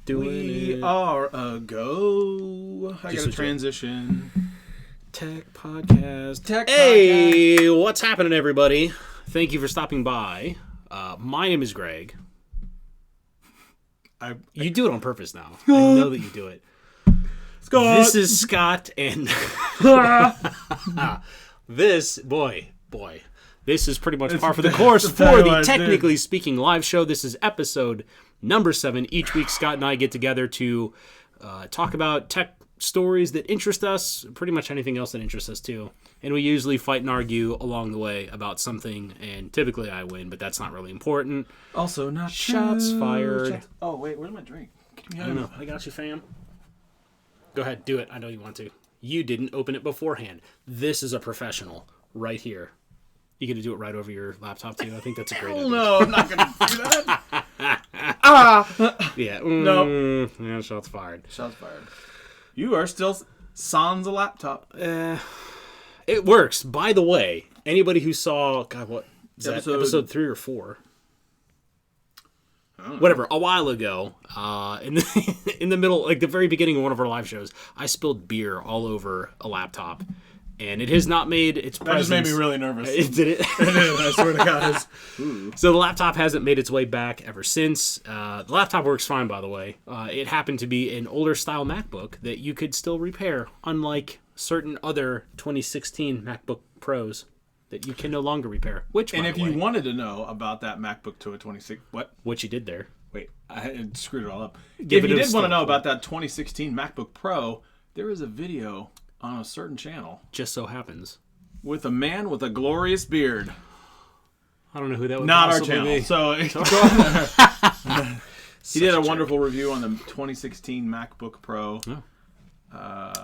We are a go. I got a transition. Tech podcast. Hey, what's happening, everybody? Thank you for stopping by. My name is Greg. You do it on purpose now. I know that you do it. Scott. This is Scott, and this is pretty much par for the course for the Technically Speaking live show. This is episode number 7. Each week, Scott and I get together to talk about tech stories that interest us, pretty much anything else that interests us too. And we usually fight and argue along the way about something, and typically I win, but that's not really important. Also, not shots fired. Oh, wait, where's my drink? I don't know. I got you, fam. Go ahead, do it. I know you want to. You didn't open it beforehand. This is a professional right here. You gonna do it right over your laptop too? I think that's a great idea. No, I'm not gonna do that. Yeah. No. Yeah, shots fired. Shots fired. You are still sans a laptop. It works. By the way, anybody who saw, God, what is that? Episode 3 or 4? Whatever. A while ago, in the middle, like the very beginning of one of our live shows, I spilled beer all over a laptop. And it has not made its presence. That just made me really nervous. Did it? I swear to God. So the laptop hasn't made its way back ever since. The laptop works fine, by the way. It happened to be an older style MacBook that you could still repair, unlike certain other 2016 MacBook Pros that you can no longer repair. And if you wanted to know about that MacBook to a 26... What you did there. Wait, I screwed it all up. If you did want to know about that 2016 MacBook Pro, there is a video on a certain channel. Just so happens. With a man with a glorious beard. I don't know who that would Not our channel. Be. So he did a wonderful review on the 2016 MacBook Pro. Oh.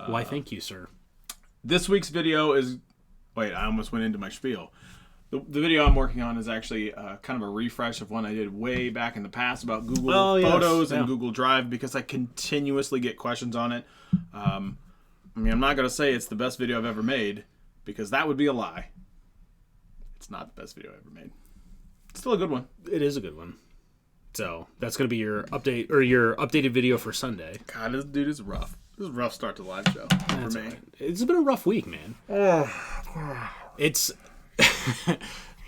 Why, thank you, sir. This week's video is... Wait, I almost went into my spiel. The video I'm working on is actually kind of a refresh of one I did way back in the past about Google Photos and Google Drive, because I continuously get questions on it. I mean, I'm not going to say it's the best video I've ever made, because that would be a lie. It's not the best video I've ever made. It's still a good one. It is a good one. So that's going to be your update, or your updated video for Sunday. God, this dude is rough. This is a rough start to the live show for me. Right. It's been a rough week, man. It's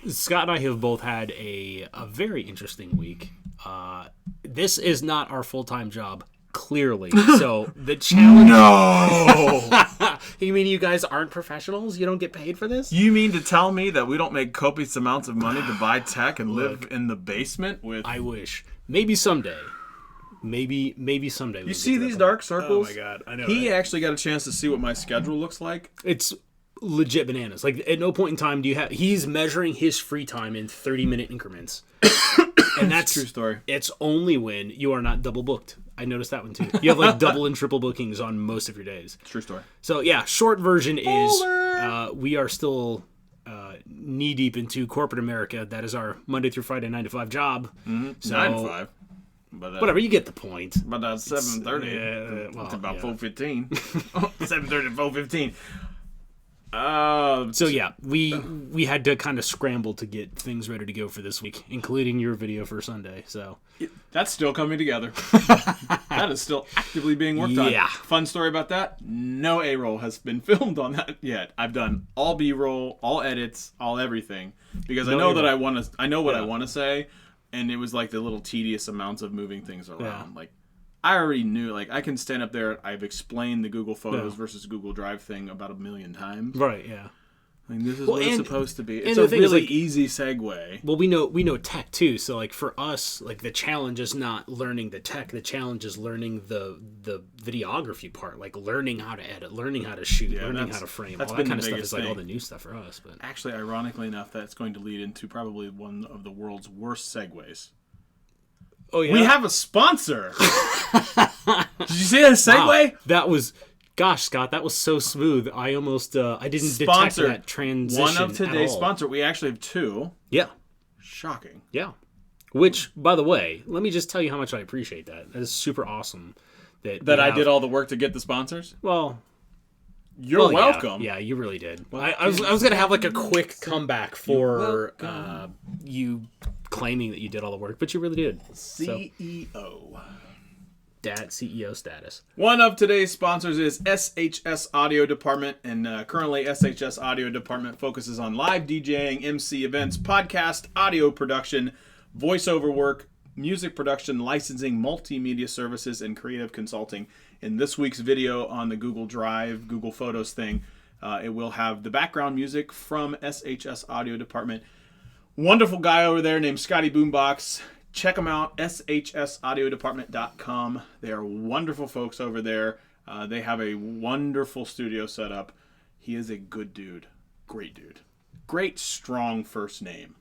Scott and I have both had a very interesting week. This is not our full-time job. Clearly. So the challenge... No! You mean you guys aren't professionals? You don't get paid for this? You mean to tell me that we don't make copious amounts of money to buy tech and live in the basement with... I wish. Maybe someday. Maybe someday. You see these dark circles? Oh my God, I know. He actually got a chance to see what my schedule looks like. It's legit bananas. Like, at no point in time do you have... He's measuring his free time in 30-minute increments. And that's true story. It's only when you are not double booked. I noticed that one too. You have like double and triple bookings on most of your days. True story. So yeah, short version is we are still knee deep into corporate America. That is our Monday through Friday 9 to 5 job. Mm-hmm. So, 9 to 5. But whatever, you get the point. But that's 7:30. It's about 4:15. 7:30 to 4:15. So yeah, we had to kind of scramble to get things ready to go for this week, including your video for Sunday. So that's still coming together. That is still actively being worked on. Yeah. Fun story about that. No A-roll has been filmed on that yet. I've done all B-roll, all edits, all everything, because I know that I want to. I know what I want to say, and it was like the little tedious amounts of moving things around. Yeah. Like, I already knew, like, I can stand up there. I've explained the Google Photos versus Google Drive thing about 1,000,000 times. Right, yeah. Like, this is what it's supposed to be. It's a really easy segue. Well, we know tech too, so like for us, like the challenge is not learning the tech. The challenge is learning the videography part, like learning how to edit, learning how to shoot, learning how to frame. All that kind of stuff is like all the new stuff for us. But actually, ironically enough, that's going to lead into probably one of the world's worst segues. Oh yeah, we have a sponsor. Did you see that segue? Wow. That was, gosh, Scott, that was so smooth. I almost I didn't detect that transition. One of today's sponsor. We actually have 2. Yeah, shocking. Yeah, which, by the way, let me just tell you how much I appreciate that. That is super awesome. That I did all the work to get the sponsors. Well, you're welcome. Yeah, you really did. Well, I was gonna have like a quick comeback for you claiming that you did all the work, but you really did. CEO. Dad CEO status. One of today's sponsors is SHS Audio Department, and currently SHS Audio Department focuses on live DJing, MC events, podcast, audio production, voiceover work, music production, licensing, multimedia services, and creative consulting. In this week's video on the Google Drive, Google Photos thing, it will have the background music from SHS Audio Department. Wonderful guy over there named Scotty Boombox. Check them out, shsaudiodepartment.com. They are wonderful folks over there. They have a wonderful studio set up. He is a good dude. Great dude. Great, strong first name.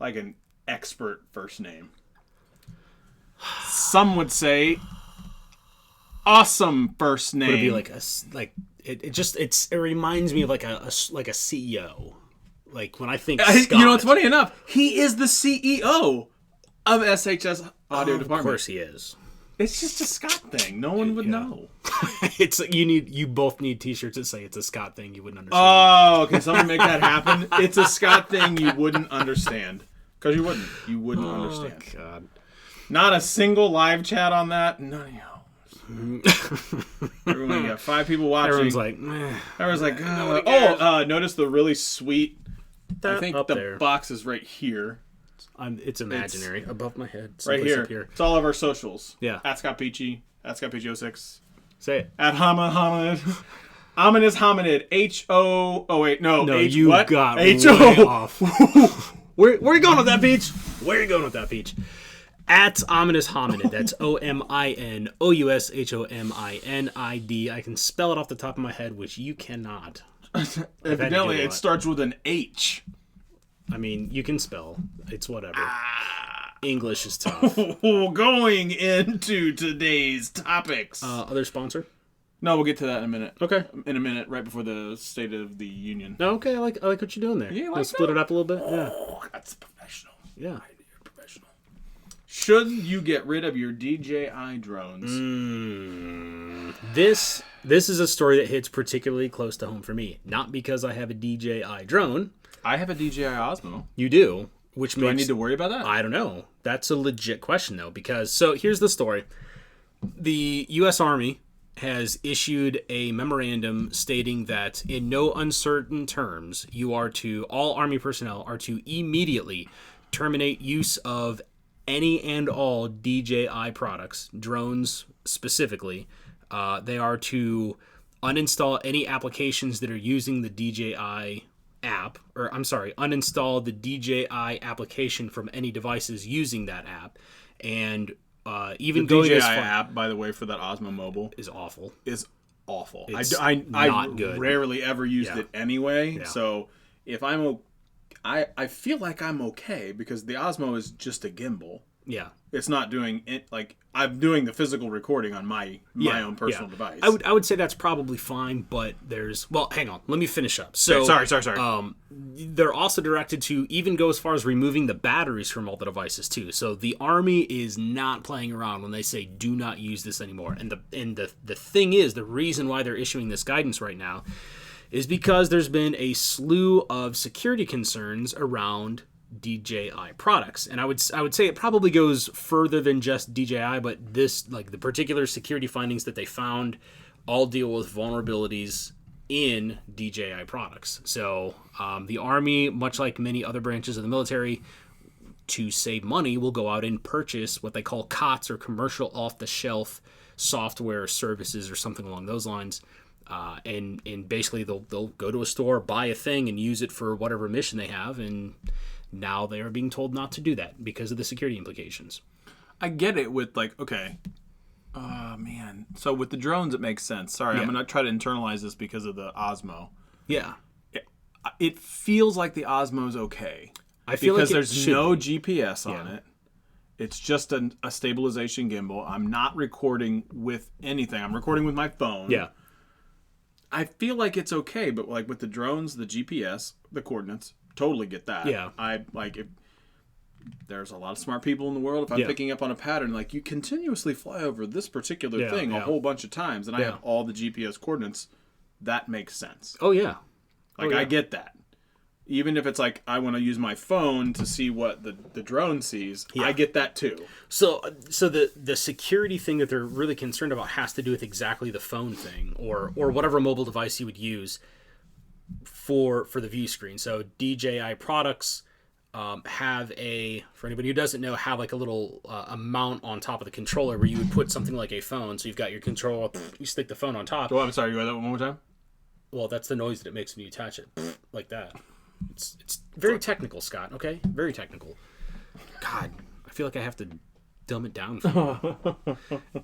Like an expert first name. Some would say awesome first name. Would it be it reminds me of like a CEO. Like when I think Scott, you know, it's funny enough. He is the CEO of SHS Audio Department. Of course he is. It's just a Scott thing. No one would know. It's you both need T-shirts that say it's a Scott thing. You wouldn't understand. Oh, okay. Someone make that happen. It's a Scott thing you wouldn't understand. Because you wouldn't. You wouldn't understand. God. Not a single live chat on that. None of you. Everyone got 5 people watching. Everyone's like, meh. Everyone's like, notice the really sweet. I think the there. box is right here. It's imaginary. Above my head. Right here. Up here. It's all of our socials. Yeah. At Scott Peachy. At Scott Peachy 06. Say it. At Hominid. Ominous Hominid. H-O... Oh, wait. No. No, H- you what? got H-O. way off. Where are you going with that, Peach? Where are you going with that, Peach? At Ominous Hominid. That's OMINOUSHOMINID. I can spell it off the top of my head, which you cannot. Evidently, it starts with an H. I mean, you can spell. It's whatever. English is tough. Going into today's topics. Other sponsor? No, we'll get to that in a minute. Okay. In a minute, right before the State of the Union. Okay, I like what you're doing there. Yeah, We'll split it up a little bit. Yeah. That's professional. Yeah. You're professional. Should you get rid of your DJI drones? This is a story that hits particularly close to home for me. Not because I have a DJI drone. I have a DJI Osmo. You do, which Do I need to worry about that? I don't know. That's a legit question though, because here's the story. The U.S. Army has issued a memorandum stating that in no uncertain terms, all Army personnel are to immediately terminate use of any and all DJI products, drones specifically. They are to uninstall any applications that are using the DJI app, uninstall the DJI application from any devices using that app, and even the going DJI as far, app, by the way, for that Osmo Mobile is awful. Is awful. It's I not good. Rarely ever used it anyway. Yeah. So if I feel like I'm okay because the Osmo is just a gimbal. Yeah. It's not doing it like I'm doing the physical recording on my own personal device. I would say that's probably fine, but hang on. Let me finish up. So sorry. They're also directed to even go as far as removing the batteries from all the devices too. So the Army is not playing around when they say do not use this anymore. And the thing is, the reason why they're issuing this guidance right now is because there's been a slew of security concerns around DJI products, and I would say it probably goes further than just DJI, but this, like the particular security findings that they found, all deal with vulnerabilities in DJI products. So the Army, much like many other branches of the military, to save money, will go out and purchase what they call COTS, or commercial off-the-shelf software services, or something along those lines. And basically they'll go to a store, buy a thing, and use it for whatever mission they have, and now they are being told not to do that because of the security implications. I get it with okay. Man. So with the drones, it makes sense. Sorry, I'm going to try to internalize this because of the Osmo. Yeah. It feels like the Osmo's okay. I feel because like there's no GPS on it. It's just a stabilization gimbal. I'm not recording with anything. I'm recording with my phone. Yeah. I feel like it's okay, but like with the drones, the GPS, the coordinates, totally get that. Yeah. There's a lot of smart people in the world. If I'm picking up on a pattern, like you continuously fly over this particular thing a whole bunch of times, and I have all the GPS coordinates, that makes sense. Oh, yeah. I get that. even if it's like I want to use my phone to see what the drone sees, I get that too. So the security thing that they're really concerned about has to do with exactly the phone thing or whatever mobile device you would use for the view screen. So DJI products have for anybody who doesn't know, have like a little a mount on top of the controller where you would put something like a phone. So you've got your controller, you stick the phone on top. Oh, I'm sorry, you got that one more time? Well, that's the noise that it makes when you attach it, like that. It's very technical, Scott, okay? Very technical. God, I feel like I have to dumb it down for you.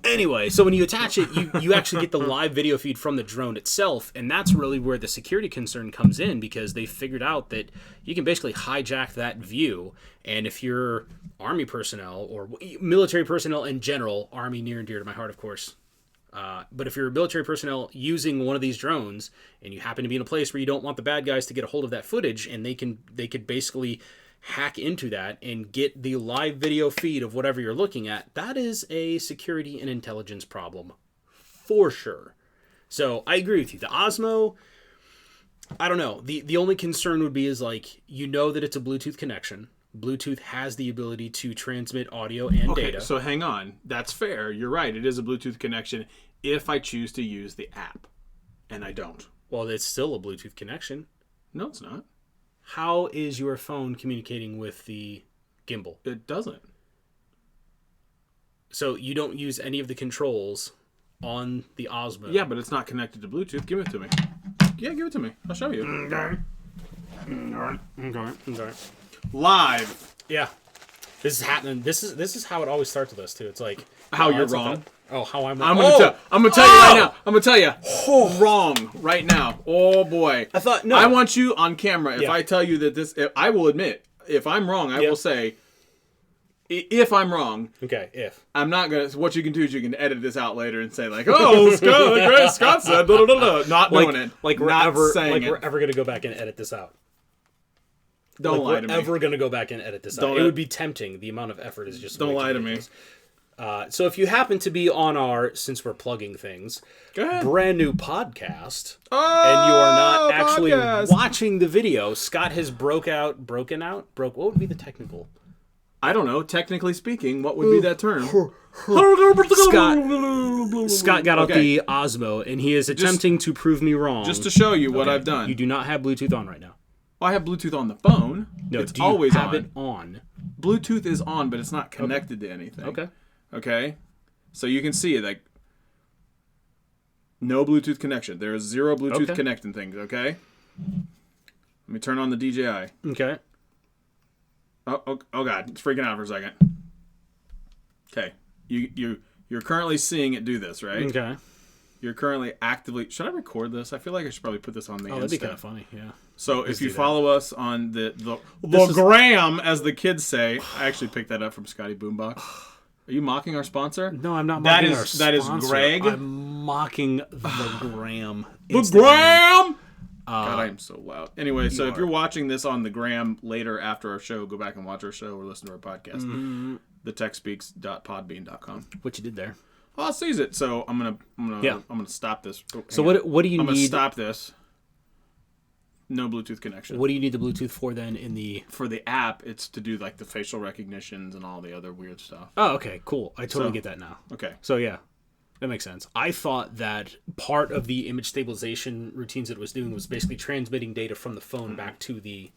Anyway, so when you attach it, you actually get the live video feed from the drone itself, and that's really where the security concern comes in, because they figured out that you can basically hijack that view, and if you're Army personnel or military personnel in general, Army near and dear to my heart, of course, but if you're military personnel using one of these drones and you happen to be in a place where you don't want the bad guys to get a hold of that footage, and they could basically hack into that and get the live video feed of whatever you're looking at, that is a security and intelligence problem for sure. So I agree with you. The Osmo, I don't know. The only concern would be is like, you know that it's a Bluetooth connection. Bluetooth has the ability to transmit audio and data. So hang on. That's fair. You're right. It is a Bluetooth connection if I choose to use the app. And I don't. Well, it's still a Bluetooth connection. No, it's not. How is your phone communicating with the gimbal? It doesn't. So you don't use any of the controls on the Osmo? Yeah, but it's not connected to Bluetooth. Give it to me. Yeah, give it to me. I'll show you. Okay. Live. Yeah. This is happening. This is how it always starts with us too. It's like how you're wrong. How I'm wrong. I'm gonna tell you right now. I'm gonna tell you wrong right now. Oh boy. I want you on camera. If I tell you that I will admit if I'm wrong. I will say if I'm wrong. Okay. If I'm not gonna. What you can do is you can edit this out later and say like, oh, Scott said, blah, blah, blah. Not doing it. Like we're ever gonna go back and edit this out. Don't lie to me. We're ever going to go back and edit this out. It would be tempting. The amount of effort is just... Don't lie to me. So if you happen to be on our, since we're plugging things, brand new podcast, and you are not actually watching the video, Scott has broken out, what would be the technical? I don't know. Technically speaking, what would be that term? Scott got out the Osmo, and he is attempting to prove me wrong. Just to show you what I've done. You do not have Bluetooth on right now. Well, I have Bluetooth on the phone. No, it's always have it on? Bluetooth is on, but it's not connected to anything. Okay. So you can see it like no Bluetooth connection. There is zero Bluetooth connecting things. Okay. Let me turn on the DJI. Okay. Oh God! It's freaking out for a second. Okay. You're currently seeing it do this, right? Okay. You're currently actively... Should I record this? I feel like I should probably put this on the Insta. That'd be kind of funny, yeah. So if you follow us on the gram, as the kids say... I actually picked that up from Scotty Boombox. Are you mocking our sponsor? No, I'm not mocking our sponsor. That is Greg. I'm mocking the gram. The gram? God, I am so loud. Anyway, so if you're watching this on the gram later after our show, go back and watch our show or listen to our podcast. Mm-hmm. thetechspeaks.podbean.com. What you did there? Well, it sees it, so I'm gonna stop this. Oh, so what do you need? I'm gonna stop this. No Bluetooth connection. What do you need the Bluetooth for then? For the app, it's to do like the facial recognitions and all the other weird stuff. Oh, okay, cool. I totally get that now. Okay. So yeah, that makes sense. I thought that part of the image stabilization routines it was doing was basically transmitting data from the phone back to the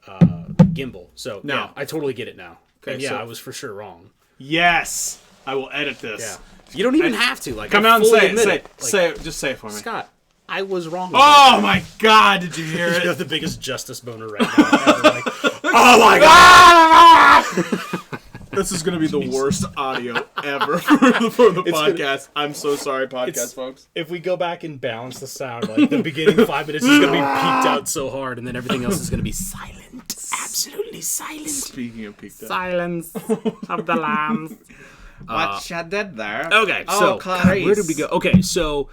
gimbal. So no, I totally get it now. Okay. And I was for sure wrong. Yes, I will edit this. Yeah. You don't even have to. Like, come out and say it. Say it. Just say it for me. Scott, I was wrong. Oh my God! Did you hear it? You have the biggest justice boner right now. Like, oh my God! This is going to be the worst audio ever for the podcast. I'm so sorry, folks. If we go back and balance the sound, like the beginning 5 minutes is going to be peaked out so hard, and then everything else is going to be silent. Absolutely silent. Speaking of peaked out. Silence of the lambs. What you did there? Okay, so where did we go? Okay, so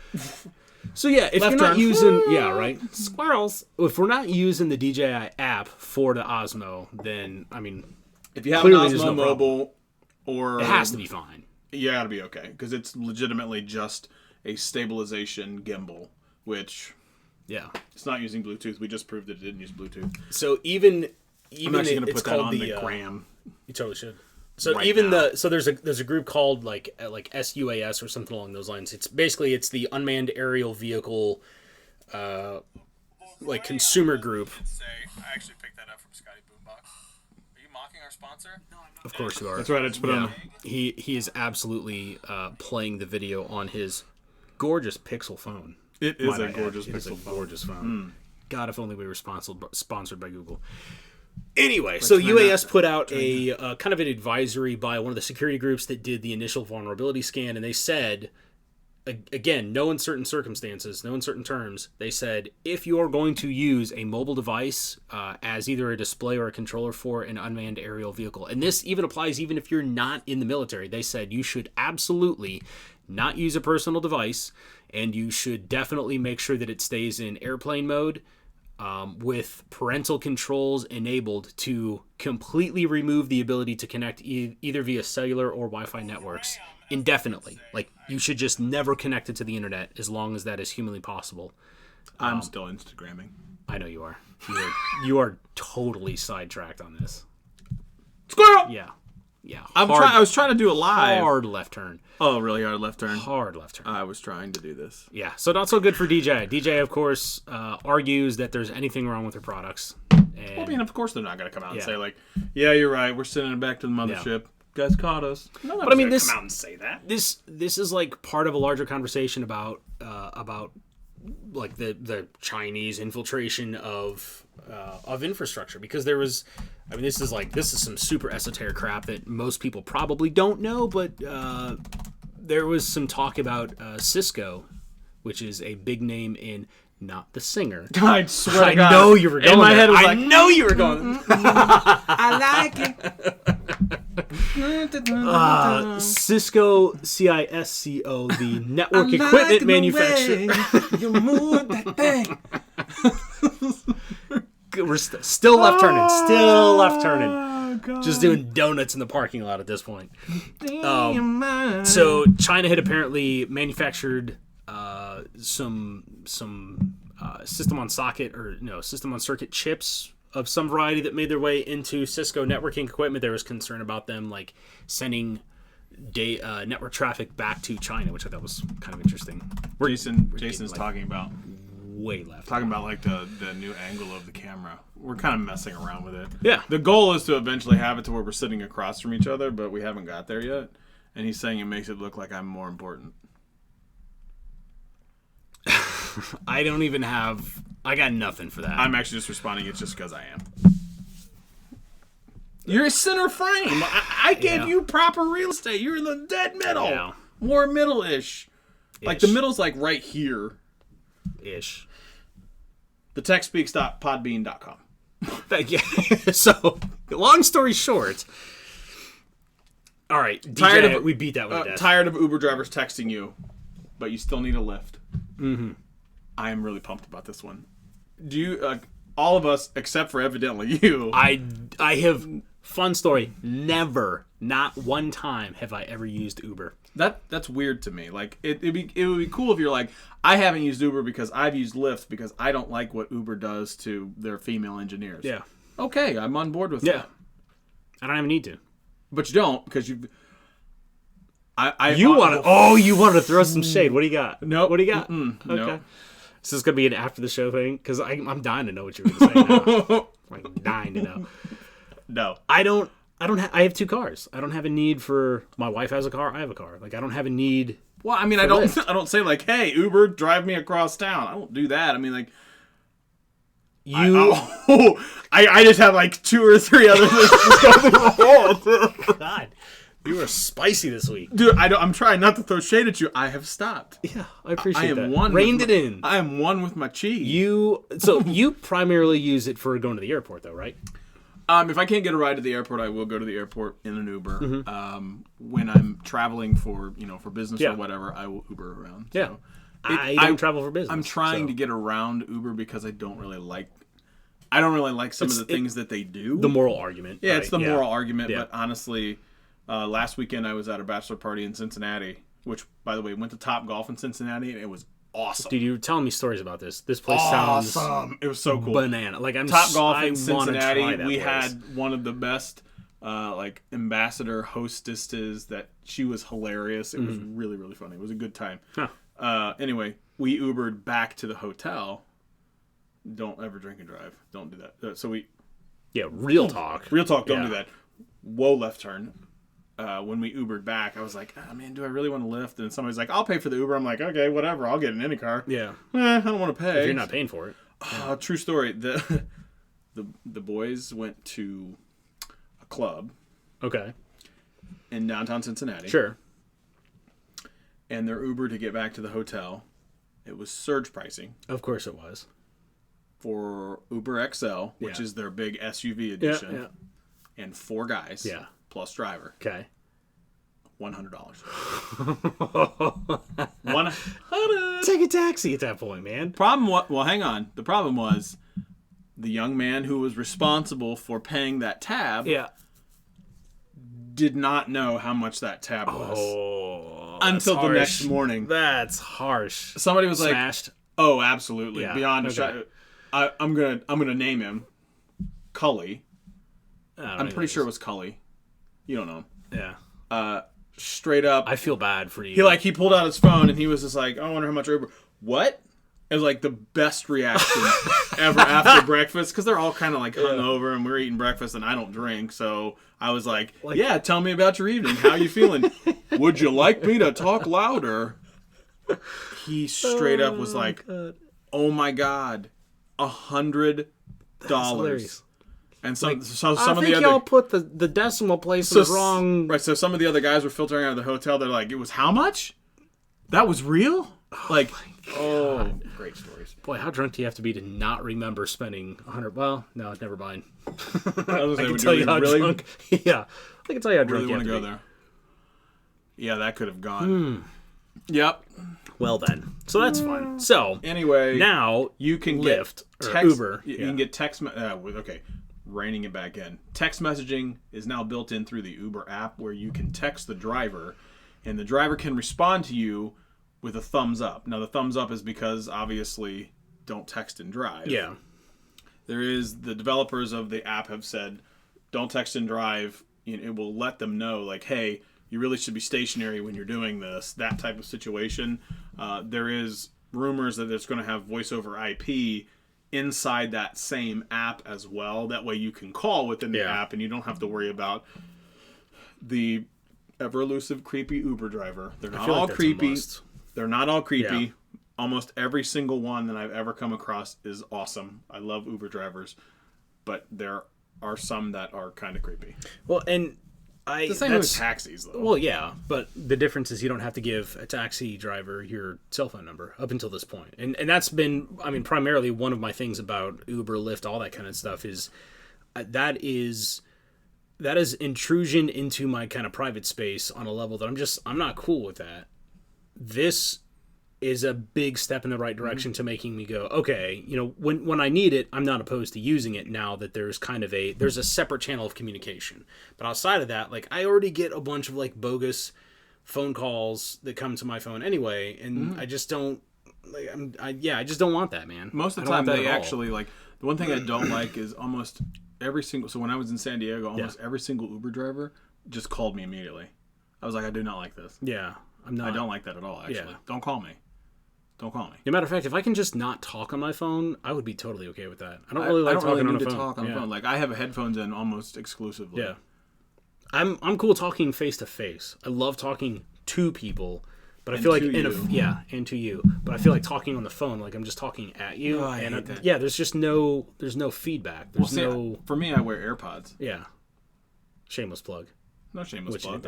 yeah, if you're not using squirrels. If we're not using the DJI app for the Osmo, then I mean, if you have an Osmo Mobile, or it has to be fine. You gotta be okay because it's legitimately just a stabilization gimbal, which Yeah. It's not using Bluetooth. We just proved that it didn't use Bluetooth. So even I'm actually going to put that on the gram. You totally should. So Right even now. there's a group called like SUAS or something along those lines. It's the unmanned aerial vehicle like consumer group. I actually picked that up from Scotty Boombox. Are you mocking our sponsor? No, I'm not. Of course you are. That's right. I just put it on. He is absolutely playing the video on his gorgeous Pixel phone. It is a gorgeous gorgeous phone. God, if only we were sponsored by Google. Anyway, so UAS put out a kind of an advisory by one of the security groups that did the initial vulnerability scan, and they said, again, no uncertain circumstances, no uncertain terms, they said, if you are going to use a mobile device as either a display or a controller for an unmanned aerial vehicle, and this even applies even if you're not in the military, they said you should absolutely not use a personal device, and you should definitely make sure that it stays in airplane mode with parental controls enabled to completely remove the ability to connect either via cellular or Wi-Fi networks indefinitely. Like, you should just never connect it to the internet as long as that is humanly possible. I'm still Instagramming. I know you are. You are totally sidetracked on this. Squirrel! Yeah. Yeah. I was trying to do it live. Hard left turn. Oh, really hard left turn? Hard left turn. I was trying to do this. Yeah, so not so good for DJI. DJI, of course, argues that there's anything wrong with their products. And, Well, I mean, of course they're not going to come out and say, like, yeah, you're right, we're sending it back to the mothership. Guys caught us. No one's but I mean, gonna come out and say that. This is like part of a larger conversation about like the Chinese infiltration of infrastructure, because there was, I mean, this is some super esoteric crap that most people probably don't know, but there was some talk about Cisco, which is a big name in, not the singer. I swear to God. I know you were going. In my head, it was I know you were going. I like it. Cisco, CISCO, the network equipment manufacturer. You move that thing. We're still left turning. Still left turning. God. Just doing donuts in the parking lot at this point. So China had apparently manufactured some system on socket or system on circuit chips of some variety that made their way into Cisco networking equipment. There was concern about them like sending network traffic back to China, which I thought was kind of interesting. Jason's talking about way left. Talking about like the new angle of the camera. We're kind of messing around with it. Yeah. The goal is to eventually have it to where we're sitting across from each other, but we haven't got there yet. And he's saying it makes it look like I'm more important. I got nothing for that. I'm actually just responding. It's just because I am. You're a center frame. I gave you proper real estate. You're in the dead middle. Yeah. More middle-ish. Like the middle's like right here. Ish. thetechspeaks.podbean.com. Thank you. So, long story short. All right. DJ, we beat that one to death. Tired of Uber drivers texting you, but you still need a lift. Mm-hmm. I am really pumped about this one. Do you, all of us, except for evidently you. I have, fun story, never, not one time have I ever used Uber. That's weird to me. Like, it would be cool if you're like, I haven't used Uber because I've used Lyft because I don't like what Uber does to their female engineers. Yeah. Okay, I'm on board with that. I don't even need to. But you don't, because you... You want to throw some shade. What do you got? No. What do you got? Okay. Nope. Is this going to be an after the show thing? Because I'm dying to know what you're going to say now. I'm dying to know. No. I have two cars. I don't have a need for, my wife has a car, I have a car. Like, I don't have a need. Well, I mean, I don't say like, hey, Uber, drive me across town. I don't do that. I mean, like, I just have like 2 or 3 other things go through my head. God, you were spicy this week, dude. I'm trying not to throw shade at you. I have stopped. Yeah, I appreciate that. Reined it in. I am one with my cheese. You primarily use it for going to the airport, though, right? If I can't get a ride to the airport, I will go to the airport in an Uber. Mm-hmm. When I'm traveling for business or whatever, I will Uber around. Yeah. So I don't travel for business. I'm trying to get around Uber because I don't really like some of the things that they do. The moral argument. Yeah, right? It's the moral argument. Yeah. But honestly, last weekend I was at a bachelor party in Cincinnati, which, by the way, went to Top Golf in Cincinnati, and it was awesome. Dude, you were telling me stories about this. This place sounds awesome. It was so cool. Banana. Like Top Golf in Cincinnati. We had one of the best like ambassador hostesses that she was hilarious. It was really, really funny. It was a good time. Huh. Anyway, we Ubered back to the hotel. Don't ever drink and drive. Don't do that. Real talk. Real talk, don't do that. Whoa, left turn. When we Ubered back, I was like, oh, man, do I really want to lift? And somebody's like, I'll pay for the Uber. I'm like, okay, whatever. I'll get in any car. Yeah. I don't want to pay. If you're not paying for it. True story. The boys went to a club. Okay. In downtown Cincinnati. Sure. And their Uber to get back to the hotel, it was surge pricing. Of course it was. For Uber XL, which is their big SUV edition. Yeah. And 4 guys. Yeah. Plus driver. Okay. $100. Take a taxi at that point, man. Well, hang on. The problem was the young man who was responsible for paying that tab did not know how much that tab was until the next morning. That's harsh. Somebody was Smashed. like, "Oh, absolutely, beyond a okay. shot." I'm gonna name him Cully. I'm pretty sure it was Cully. You don't know him. Yeah. Straight up. I feel bad for you. He pulled out his phone and he was just like, oh, I wonder how much Uber. What? It was like the best reaction ever after breakfast, because they're all kind of like hungover and we're eating breakfast and I don't drink. So I was like, yeah, tell me about your evening. How you feeling? Would you like me to talk louder? He straight up was like, oh my God, $100. And some of the other, y'all put the decimal place in the wrong. Right, so some of the other guys were filtering out of the hotel. They're like, it was how much? That was real? Great stories. Boy, how drunk do you have to be to not remember spending 100? Well, no, never mind. I can tell you how drunk. Yeah, I can tell you how drunk you have to go be. there. Yeah, that could have gone. Yep. Well then, so that's fun. So anyway, now you can Lyft get or Uber. You can get text. Okay. Reining it back in. Text messaging is now built in through the Uber app, where you can text the driver and the driver can respond to you with a thumbs up. Now the thumbs up is because obviously don't text and drive. Yeah. The developers of the app have said don't text and drive. It will let them know like, hey, you really should be stationary when you're doing this, that type of situation. There is rumors that it's going to have voice over IP inside that same app as well. That way you can call within the app and you don't have to worry about the ever elusive creepy Uber driver. They're not all creepy. They're not all creepy. Yeah. Almost every single one that I've ever come across is awesome. I love Uber drivers, but there are some that are kind of creepy. Well, and it's the same with taxis, though. Well, yeah, but the difference is you don't have to give a taxi driver your cell phone number up until this point. And that's been, primarily one of my things about Uber, Lyft, all that kind of stuff is that is intrusion into my kind of private space on a level that I'm not cool with that. This is a big step in the right direction to making me go, okay, when I need it, I'm not opposed to using it now that there's there's a separate channel of communication. But outside of that, like I already get a bunch of like bogus phone calls that come to my phone anyway, and I just don't I just don't want that, man. Most of the time they actually like the one thing I don't like is almost every single, so when I was in San Diego, almost every single Uber driver just called me immediately. I was like, I do not like this. Yeah. I don't like that at all, actually. Yeah. Don't call me. Don't call me. As a matter of fact, if I can just not talk on my phone, I would be totally okay with that. I don't really like talking on the phone. Talk on the phone. Like I have headphones in almost exclusively. Yeah. I'm cool talking face to face. I love talking to people, but I feel like and to you. But I feel like talking on the phone, like I'm just talking at you. Oh, I hate that. Yeah, there's no feedback. For me, I wear AirPods. Yeah. Shameless plug. No shameless plug.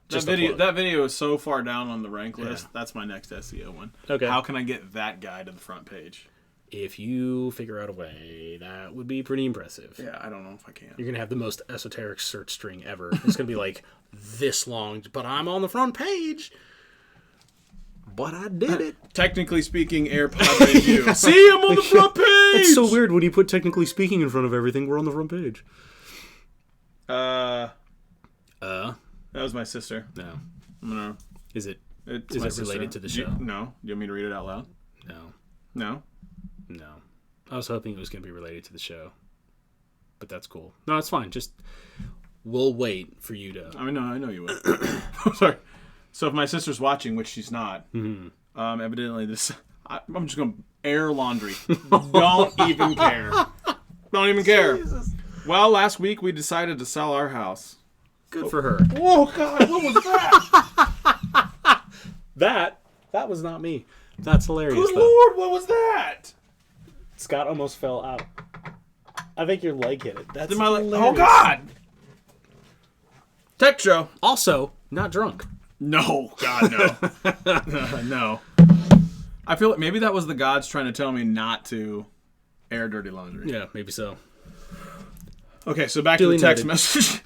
That video is so far down on the rank list. Yeah. That's my next SEO one. Okay. How can I get that guy to the front page? If you figure out a way, that would be pretty impressive. Yeah, I don't know if I can. You're going to have the most esoteric search string ever. It's going to be like this long, but I'm on the front page. But I did it. Technically speaking, AirPod review. See, I'm on the front page! It's so weird when you put technically speaking in front of everything. We're on the front page. That was my sister. No. No. Is it related to the show? No. Do you want me to read it out loud? No. I was hoping it was going to be related to the show. But that's cool. No, it's fine. Just, we'll wait for you to... I know you will. Sorry. So if my sister's watching, which she's not, evidently this... I'm just going to air laundry. Don't even care. Don't even care. Jesus. Well, last week we decided to sell our house. Good for her. Whoa, God, what was that? That was not me. That's hilarious. Good Lord, what was that? Scott almost fell out. I think your leg hit it. That's hilarious. Oh, God. Tech show. Also, not drunk. No, God, no. No. I feel like maybe that was the gods trying to tell me not to air dirty laundry. Yeah, maybe so. Okay, so back to the text message.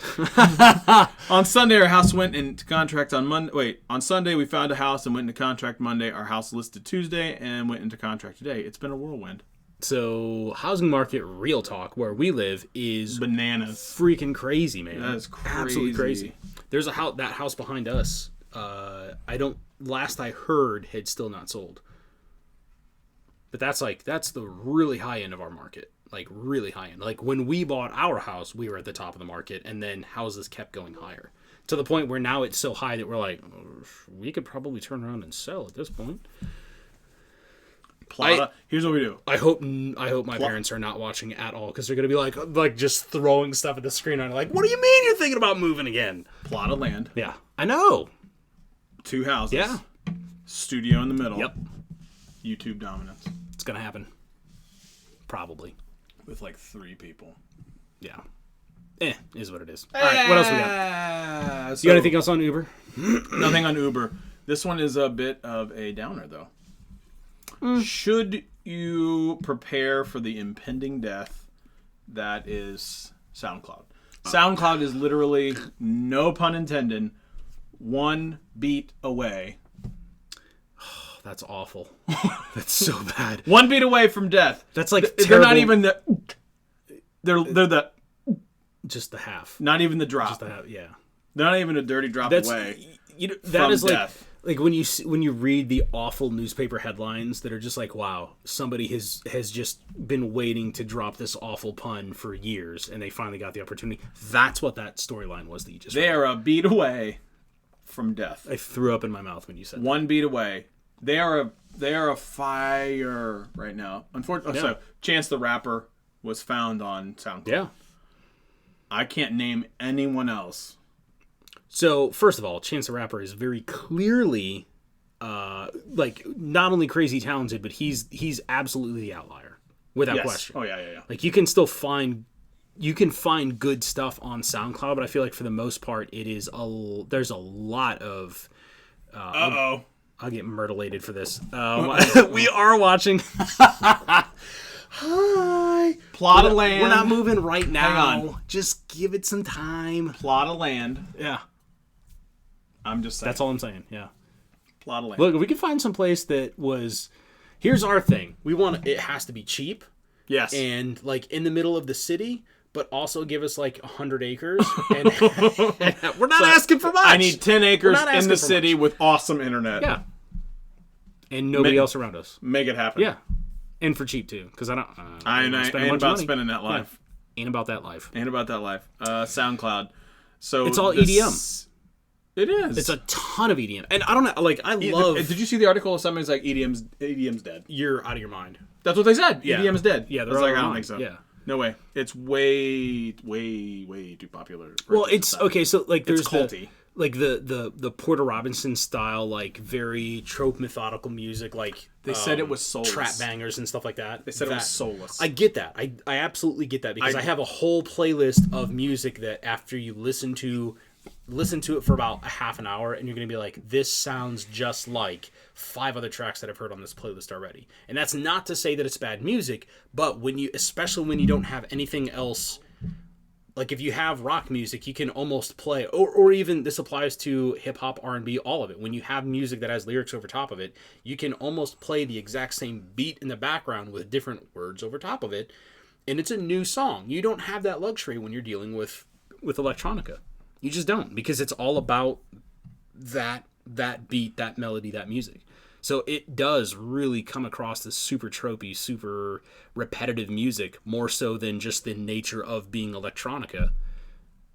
On Sunday, our house went into contract on Monday. Wait, on Sunday, we found a house and went into contract Monday. Our house listed Tuesday and went into contract today. It's been a whirlwind. So, housing market, real talk, where we live is... bananas. Freaking crazy, man. That is crazy. Absolutely crazy. There's a house, that house behind us, last I heard, had still not sold. But that's the really high end of our market. Like, really high end. Like, when we bought our house, we were at the top of the market, and then houses kept going higher. To the point where now it's so high that we're like, oh, we could probably turn around and sell at this point. Here's what we do. I hope my parents are not watching at all, because they're going to be like just throwing stuff at the screen and like, what do you mean you're thinking about moving again? Plot of land. Yeah, I know. 2 houses. Yeah. Studio in the middle. Yep. YouTube dominance. It's going to happen. Probably. With like 3 people. Yeah. Is what it is. All right, what else we got? You got anything else on Uber? Nothing on Uber. This one is a bit of a downer, though. Should you prepare for the impending death that is SoundCloud? SoundCloud is literally, no pun intended, 1 beat away. That's awful. That's so bad. 1 beat away from death. That's like they're not even the. They're the. Just the half. Not even the drop. Just the half. Yeah. They're not even a dirty drop away. That is death. Like when you read the awful newspaper headlines that are just like, wow, somebody has just been waiting to drop this awful pun for years, and they finally got the opportunity. That's what that storyline was that you just. They are a beat away from death. I threw up in my mouth when you said 1 beat away. They are a fire right now. Unfortunately, so Chance the Rapper was found on SoundCloud. Yeah. I can't name anyone else. So, first of all, Chance the Rapper is very clearly, not only crazy talented, but he's absolutely the outlier, without question. Oh yeah. Like you can find good stuff on SoundCloud, but I feel like for the most part, there's a lot of. I'll get myrtleated for this. We are watching. Hi. Plot of land. We're not moving right now. Hang on. Just give it some time. Plot of land. Yeah. I'm just saying. That's all I'm saying. Yeah. Plot of land. Look, if we can find some place that was. Here's our thing. It has to be cheap. Yes. And like in the middle of the city, but also give us like 100 acres. And we're not asking for much. I need 10 acres in the city with awesome internet. Yeah. And nobody else around us. Make it happen. Yeah. And for cheap too, because I ain't about spending that life. Yeah. Ain't about that life. Ain't about that life. SoundCloud. So it's all EDM. It is. It's a ton of EDM, and I don't know. Like I love. Did you see the article? Somebody's like EDM's dead. You're out of your mind. That's what they said. Yeah. EDM's dead. Yeah, they're like, I don't think so. Yeah. No way. It's way too popular. Well, it's okay. So like, there's culty. The Porter Robinson style, like very trope methodical music, like they said it was soulless. Trap bangers and stuff like that. They said it was soulless. I get that. I absolutely get that because I have a whole playlist of music that after you listen to it for about a half an hour, and you're going to be like, this sounds just like 5 other tracks that I've heard on this playlist already. And that's not to say that it's bad music, but especially when you don't have anything else. Like if you have rock music, you can almost play, or even this applies to hip hop, R&B, all of it. When you have music that has lyrics over top of it, you can almost play the exact same beat in the background with different words over top of it, and it's a new song. You don't have that luxury when you're dealing with electronica. You just don't, because it's all about that beat, that melody, that music. So it does really come across as super tropey, super repetitive music, more so than just the nature of being electronica.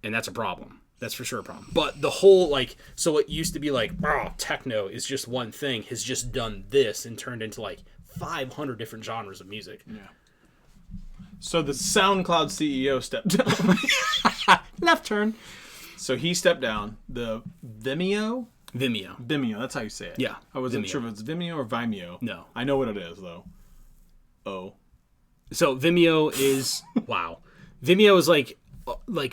And that's a problem. That's for sure a problem. But the whole, like, so it used to be like, oh, techno is just one thing, has just done this and turned into like 500 different genres of music. Yeah. So the SoundCloud CEO stepped down. Left turn. So he stepped down. The Vimeo, that's how you say it. Yeah. I wasn't sure if it's Vimeo or Vimeo. No. I know what it is, though. Oh. So Vimeo is, wow. Vimeo is like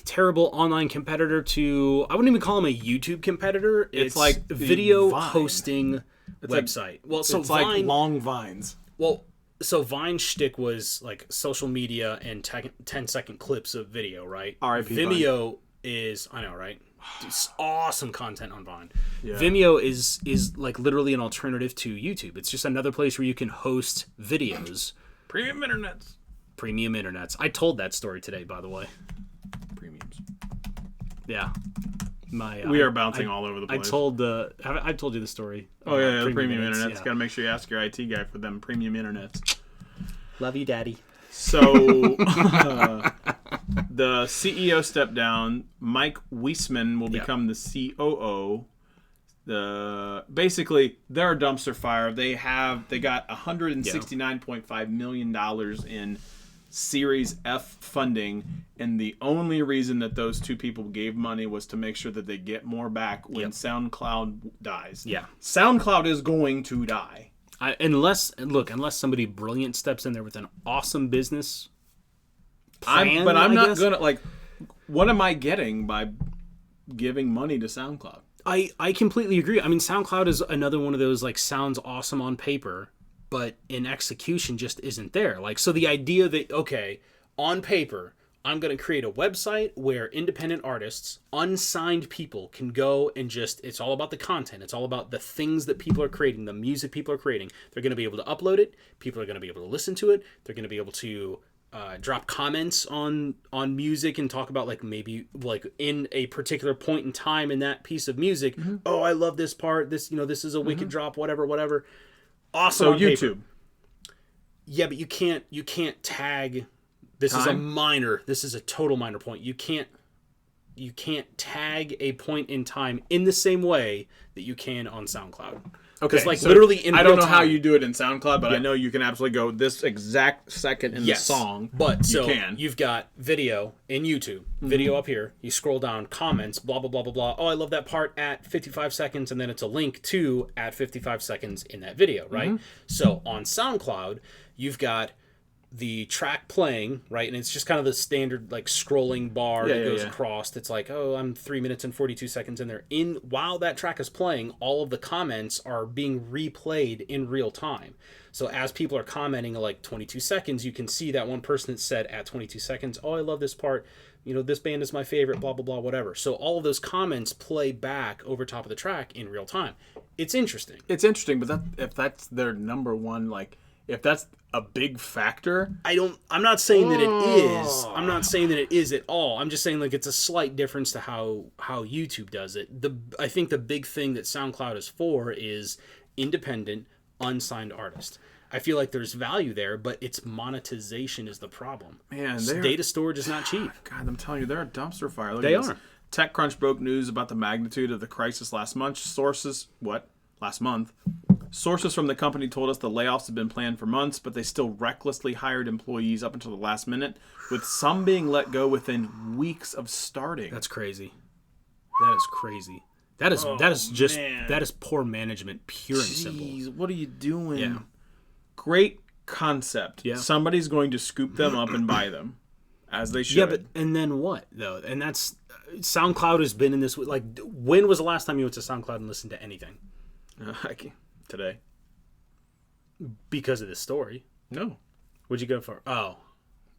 terrible online competitor to, I wouldn't even call them a YouTube competitor. It's like video Vine. Hosting website. Well, so it's Vine, like long vines. Well, so Vine's shtick was like social media and 10-second clips of video, right? R.I.P. Vimeo Vine. Is, I know, right? It's awesome content on Vine. Yeah. Vimeo is like literally an alternative to YouTube. It's just another place where you can host videos. Premium internets. I told that story today, by the way. Premiums. Yeah. We are bouncing all over the place. I told you the story. Oh yeah, the premium internets. Yeah. Got to make sure you ask your IT guy for them premium internets. Love you, Daddy. So the CEO stepped down. Mike Weissman will become the COO. Basically they're a dumpster fire. They got $169.5 million in Series F funding, and the only reason that those two people gave money was to make sure that they get more back when SoundCloud dies. Yeah. SoundCloud is going to die. Unless somebody brilliant steps in there with an awesome business plan. I'm not gonna, like, what am I getting by giving money to SoundCloud? I completely agree. I mean, SoundCloud is another one of those, like, sounds awesome on paper, but in execution just isn't there. Like, so the idea that, okay, on paper, I'm going to create a website where independent artists, unsigned people can go and just, it's all about the content. It's all about the things that people are creating, the music people are creating. They're going to be able to upload it. People are going to be able to listen to it. They're going to be able to drop comments on music and talk about, like, maybe like in a particular point in time in that piece of music. Mm-hmm. Oh, I love this part. This, this is a wicked drop, whatever. Awesome. So YouTube. Paper. Yeah, but you can't tag. This is a total minor point. You can't tag a point in time in the same way that you can on SoundCloud. Okay, like, so literally in I real don't know time. how you do it in SoundCloud, but I know you can absolutely go this exact second in the song. But so you've got video in YouTube, video up here. You scroll down, comments, blah blah blah blah blah. Oh, I love that part at 55 seconds, and then it's a link to at 55 seconds in that video, right? Mm-hmm. So on SoundCloud, you've got the track playing, right? And it's just kind of the standard, like, scrolling bar that goes across. It's like, oh, I'm 3 minutes and 42 seconds in there. While that track is playing, all of the comments are being replayed in real time. So as people are commenting like 22 seconds, you can see that one person that said at 22 seconds, oh, I love this part. This band is my favorite, blah, blah, blah, whatever. So all of those comments play back over top of the track in real time. It's interesting. But if that's their number one, like, if that's a big factor, I'm not saying that it is. I'm not saying that it is at all. I'm just saying, like, it's a slight difference to how YouTube does it. I think the big thing that SoundCloud is for is independent, unsigned artists. I feel like there's value there, but its monetization is the problem. Man, data storage is not cheap. God, I'm telling you, they're a dumpster fire. They are. TechCrunch broke news about the magnitude of the crisis last month. Sources from the company told us the layoffs had been planned for months, but they still recklessly hired employees up until the last minute, with some being let go within weeks of starting. That's crazy. That is poor management, pure and simple. What are you doing? Yeah. Great concept. Yeah. Somebody's going to scoop them up and buy them, as they should. Yeah, and then what, though? And that's, SoundCloud has been in this, like, when was the last time you went to SoundCloud and listened to anything? Today. Because of this story. No. What'd you go for? Oh.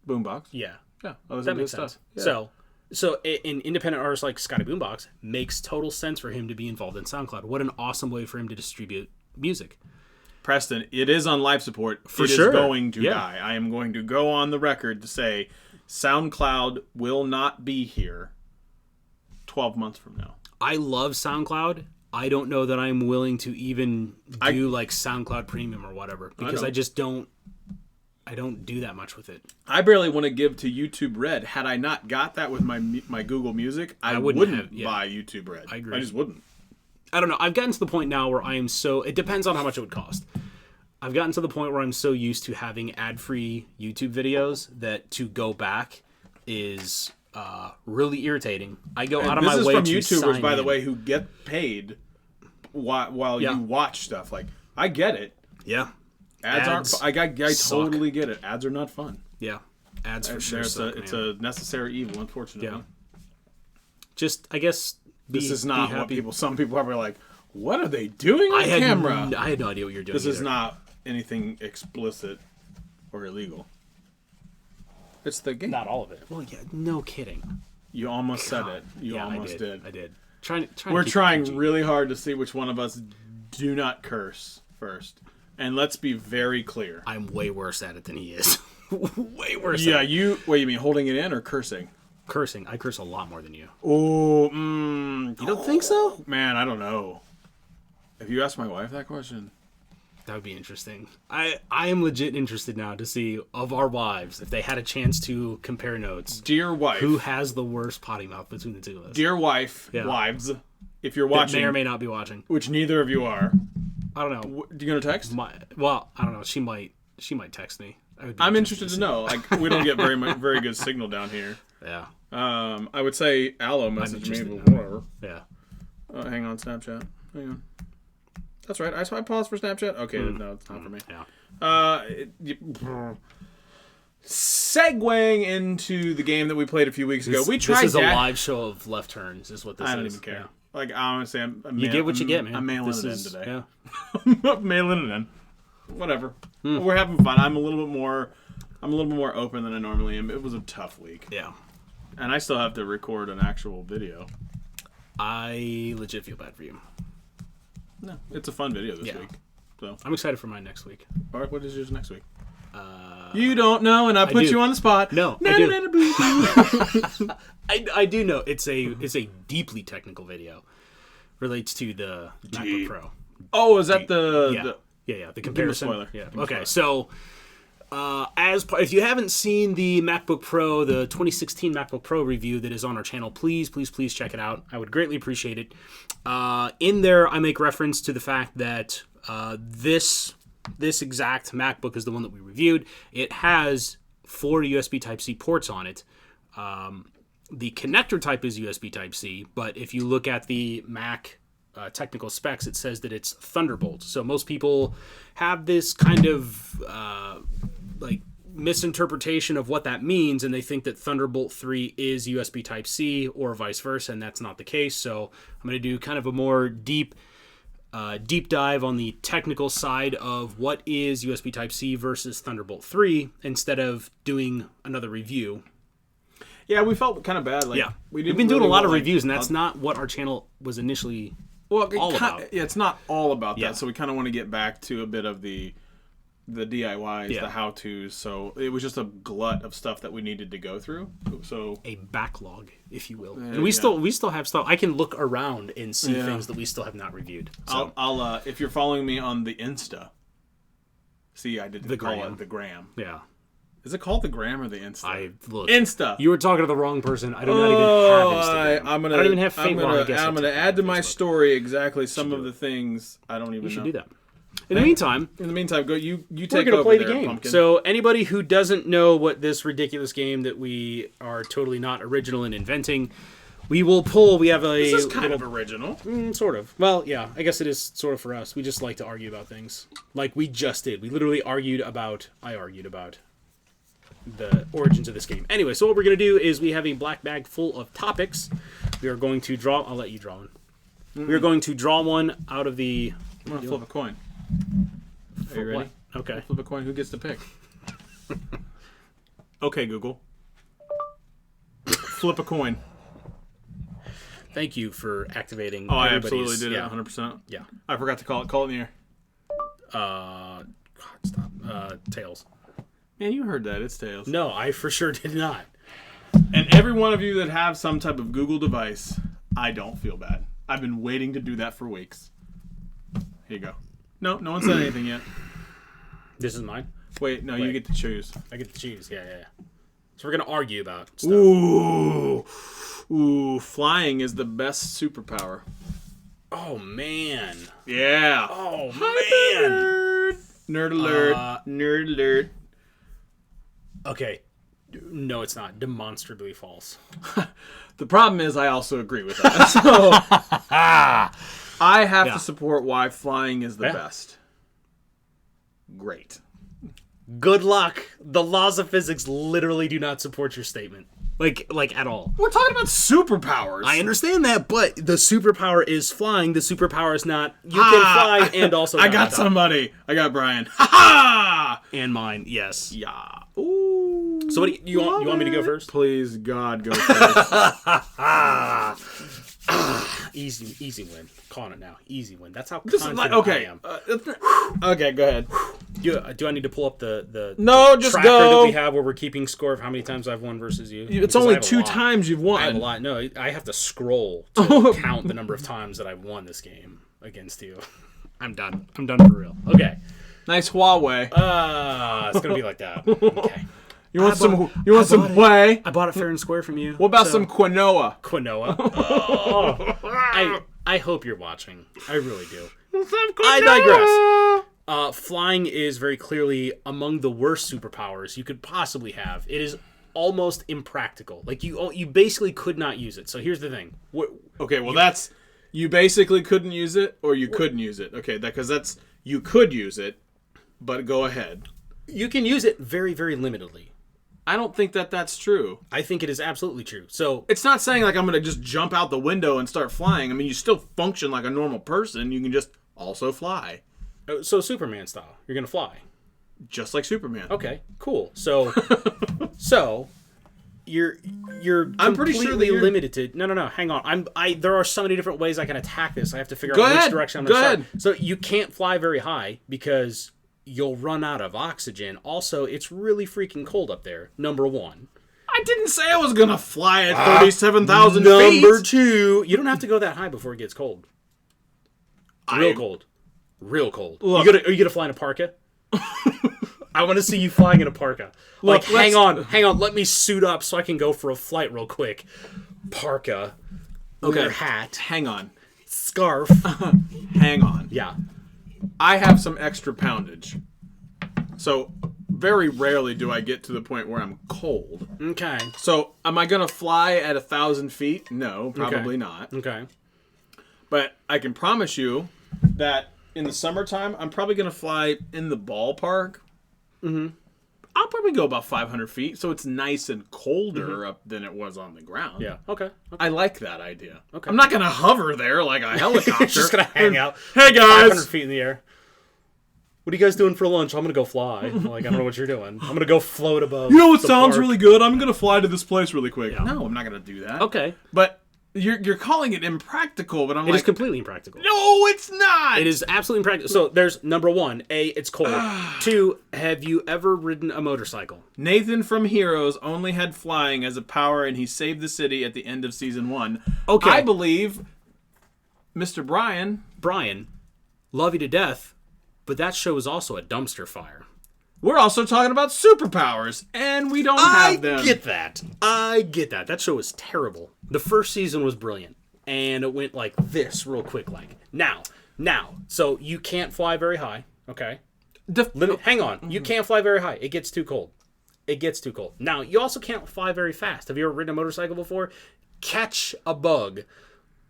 Boombox. Yeah. Yeah. That makes sense. Yeah. So an independent artist like Scotty Boombox makes total sense for him to be involved in SoundCloud. What an awesome way for him to distribute music. Preston, it is on life support. It is going to die. I am going to go on the record to say SoundCloud will not be here 12 months from now. I love SoundCloud. I don't know that I'm willing to even do like SoundCloud Premium or whatever, because I just don't. I don't do that much with it. I barely want to give to YouTube Red. Had I not got that with my Google Music, I wouldn't buy YouTube Red. I agree. I just wouldn't. I don't know. I've gotten to the point now where I am so... It depends on how much it would cost. I've gotten to the point where I'm so used to having ad-free YouTube videos that to go back is really irritating. I go out of my way to This is from YouTubers, by the in. way, who get paid while you watch stuff. Like, I get it. Yeah. Ads aren't... I totally get it. Ads are not fun. Yeah. Ads for sure It's a necessary evil, unfortunately. Yeah. Just, I guess... This is not what some people are like, what are they doing on camera? I had no idea what you're doing. This is not anything explicit or illegal. It's the game. Not all of it. Well, yeah, no kidding. You almost said it. You almost did. did. I did. We're trying really hard to see which one of us do not curse first. And let's be very clear. I'm way worse at it than he is. Way worse at at it. What, you mean holding it in or cursing? Cursing. I curse a lot more than you. Oh, you don't think so? Man, I don't know. If you ask my wife that question, that would be interesting. I am legit interested now to see of our wives if they had a chance to compare notes. Dear wife, who has the worst potty mouth between the two of us? Dear wife, wives, if you're watching, that may or may not be watching, which neither of you are. I don't know. You gonna text? Well, I don't know. She might text me. I'm interested to know. Like, we don't get very good signal down here. Yeah. I would say Aloe message me, but whatever. Yeah. Hang on, Snapchat. Hang on. That's right. I paused for Snapchat. Okay, no, it's not for me. Yeah. Segueing into the game that we played a few weeks ago. We tried. This is a live show of left turns. Is what this is. I don't even care. Yeah. Like, honestly, you get what you get, man. I'm mailing it in today. Yeah. I'm mailing it in. Whatever. We're having fun. I'm a little bit more open than I normally am. It was a tough week. Yeah. And I still have to record an actual video. I legit feel bad for you. No, it's a fun video this week. So I'm excited for mine next week. All right, what is yours next week? You don't know, and I put you on the spot. No, I do. I do know. It's a deeply technical video. Relates to the MacBook Pro. Oh, is that the comparison? Spoiler. Yeah. Okay, so if you haven't seen the MacBook Pro, the 2016 MacBook Pro review that is on our channel, please check it out. I would greatly appreciate it. In there, I make reference to the fact that this exact MacBook is the one that we reviewed. It has 4 USB Type-C ports on it. The connector type is USB Type-C, but if you look at the Mac technical specs, it says that it's Thunderbolt. So most people have this kind of misinterpretation of what that means, and they think that Thunderbolt 3 is USB Type-C or vice versa, and that's not the case. So I'm going to do kind of a more deep dive on the technical side of what is USB Type-C versus Thunderbolt 3 instead of doing another review. Yeah, we felt kind of bad. We've been doing a lot of reviews, and that's not what our channel was initially all about. Yeah, it's not all about that. So we kind of want to get back to a bit of the DIYs, the how-tos. So it was just a glut of stuff that we needed to go through. So a backlog, if you will. And we still have stuff. I can look around and see things that we still have not reviewed. So I'll if you're following me on the Insta. See, I did call it the Gram. Yeah. Is it called the Gram or the Insta? Insta. You were talking to the wrong person. I do not even have Instagram. I don't even have Facebook. I'm gonna add to my story exactly some of the things I don't even know. You should do that. In the meantime, go. You take over. We're gonna play the game. Pumpkin. So anybody who doesn't know what this ridiculous game that we are totally not original in inventing, we will pull. We have a. This is kind of original. Sort of. Well, yeah. I guess it is sort of for us. We just like to argue about things, like we just did. We literally argued about. I argued about the origins of this game. Anyway, so what we're going to do is we have a black bag full of topics. We are going to draw... I'll let you draw one. We are going to draw one out of the... I'm going to flip a coin. Are you ready? What? Okay. Flip a coin. Who gets to pick? Okay, Google. Flip a coin. Thank you for activating I absolutely did it 100%. Yeah. I forgot to call it. Call it in the air. God, stop. Tails. Man, you heard that. It's tails. No, I for sure did not. And every one of you that have some type of Google device, I don't feel bad. I've been waiting to do that for weeks. Here you go. No one said anything yet. This is mine? Wait, you get to choose. I get to choose, yeah. So we're going to argue about stuff. Ooh, flying is the best superpower. Oh, man. Yeah. Oh, man. Nerd alert. Nerd alert. Okay. No, it's not. Demonstrably false. The problem is I also agree with that. So I have to support why flying is the best. Great. Good luck. The laws of physics literally do not support your statement. Like at all. We're talking about superpowers. I understand that, but the superpower is flying. The superpower is not. You can fly and also. I got somebody. I got Brian. Ha ha! And mine. Yes. Yeah. Ooh. So what do you want? You want me to go first? Please, God, go first. Easy win. Calling it now. Easy win. That's how Just confident I am. Okay, go ahead. Do I need to pull up the no, just tracker go. that we have where we're keeping score of how many times I've won versus you? It's only 2 times you've won. I have a lot. No, I have to scroll to count the number of times that I've won this game against you. I'm done. I'm done for real. Okay. Nice Huawei. It's gonna be like that. Okay. You want some whey? I bought it fair and square from you. What about some quinoa? Quinoa. Oh. I hope you're watching. I really do. I digress. Flying is very clearly among the worst superpowers you could possibly have. It is almost impractical. Like you basically could not use it. So here's the thing. That's you basically couldn't use it, or you couldn't use it. Okay, because you could use it, but go ahead. You can use it very, very limitedly. I don't think that's true. I think it is absolutely true. So it's not saying like I'm going to just jump out the window and start flying. I mean, you still function like a normal person. You can just also fly. So Superman style, you're going to fly. Just like Superman. Okay, cool. So you're I'm pretty sure that you're limited to. No. Hang on. There are so many different ways I can attack this. I have to figure out which direction I'm going to start. So you can't fly very high because you'll run out of oxygen. Also, it's really freaking cold up there. Number one. I didn't say I was going to fly at 37,000 feet. Number two, you don't have to go that high before it gets cold. Cold. Real cold. Look, are you going to fly in a parka? I want to see you flying in a parka. Look, hang on. Let me suit up so I can go for a flight real quick. Parka. Okay. Hat. Hang on. Scarf. Hang on. Yeah. I have some extra poundage. So, very rarely do I get to the point where I'm cold. Okay. So, am I going to fly at 1,000 feet? No, probably not. Okay. But I can promise you that in the summertime, I'm probably going to fly in the ballpark. Mm-hmm. I'll probably go about 500 feet, so it's nice and colder up than it was on the ground. Yeah. Okay. I like that idea. Okay. I'm not going to hover there like a helicopter. Just going to hang out. Hey, guys! 500 feet in the air. What are you guys doing for lunch? I'm going to go fly. Like, I don't know what you're doing. I'm going to go float above. You know what sounds really good? I'm going to fly to this place really quick. Yeah. No, I'm not going to do that. Okay. But you're calling it impractical, but It is completely impractical. No, it's not! It is absolutely impractical. So there's number one, A, it's cold. 2, have you ever ridden a motorcycle? Nathan from Heroes only had flying as a power, and he saved the city at the end of season 1. Okay. I believe Mr. Brian, love you to death, but that show is also a dumpster fire. We're also talking about superpowers, and we don't have them. I get that. That show was terrible. The first season was brilliant, and it went like this real quick. Like, now. So you can't fly very high, okay? Hang on. You can't fly very high. It gets too cold. Now, you also can't fly very fast. Have you ever ridden a motorcycle before? Catch a bug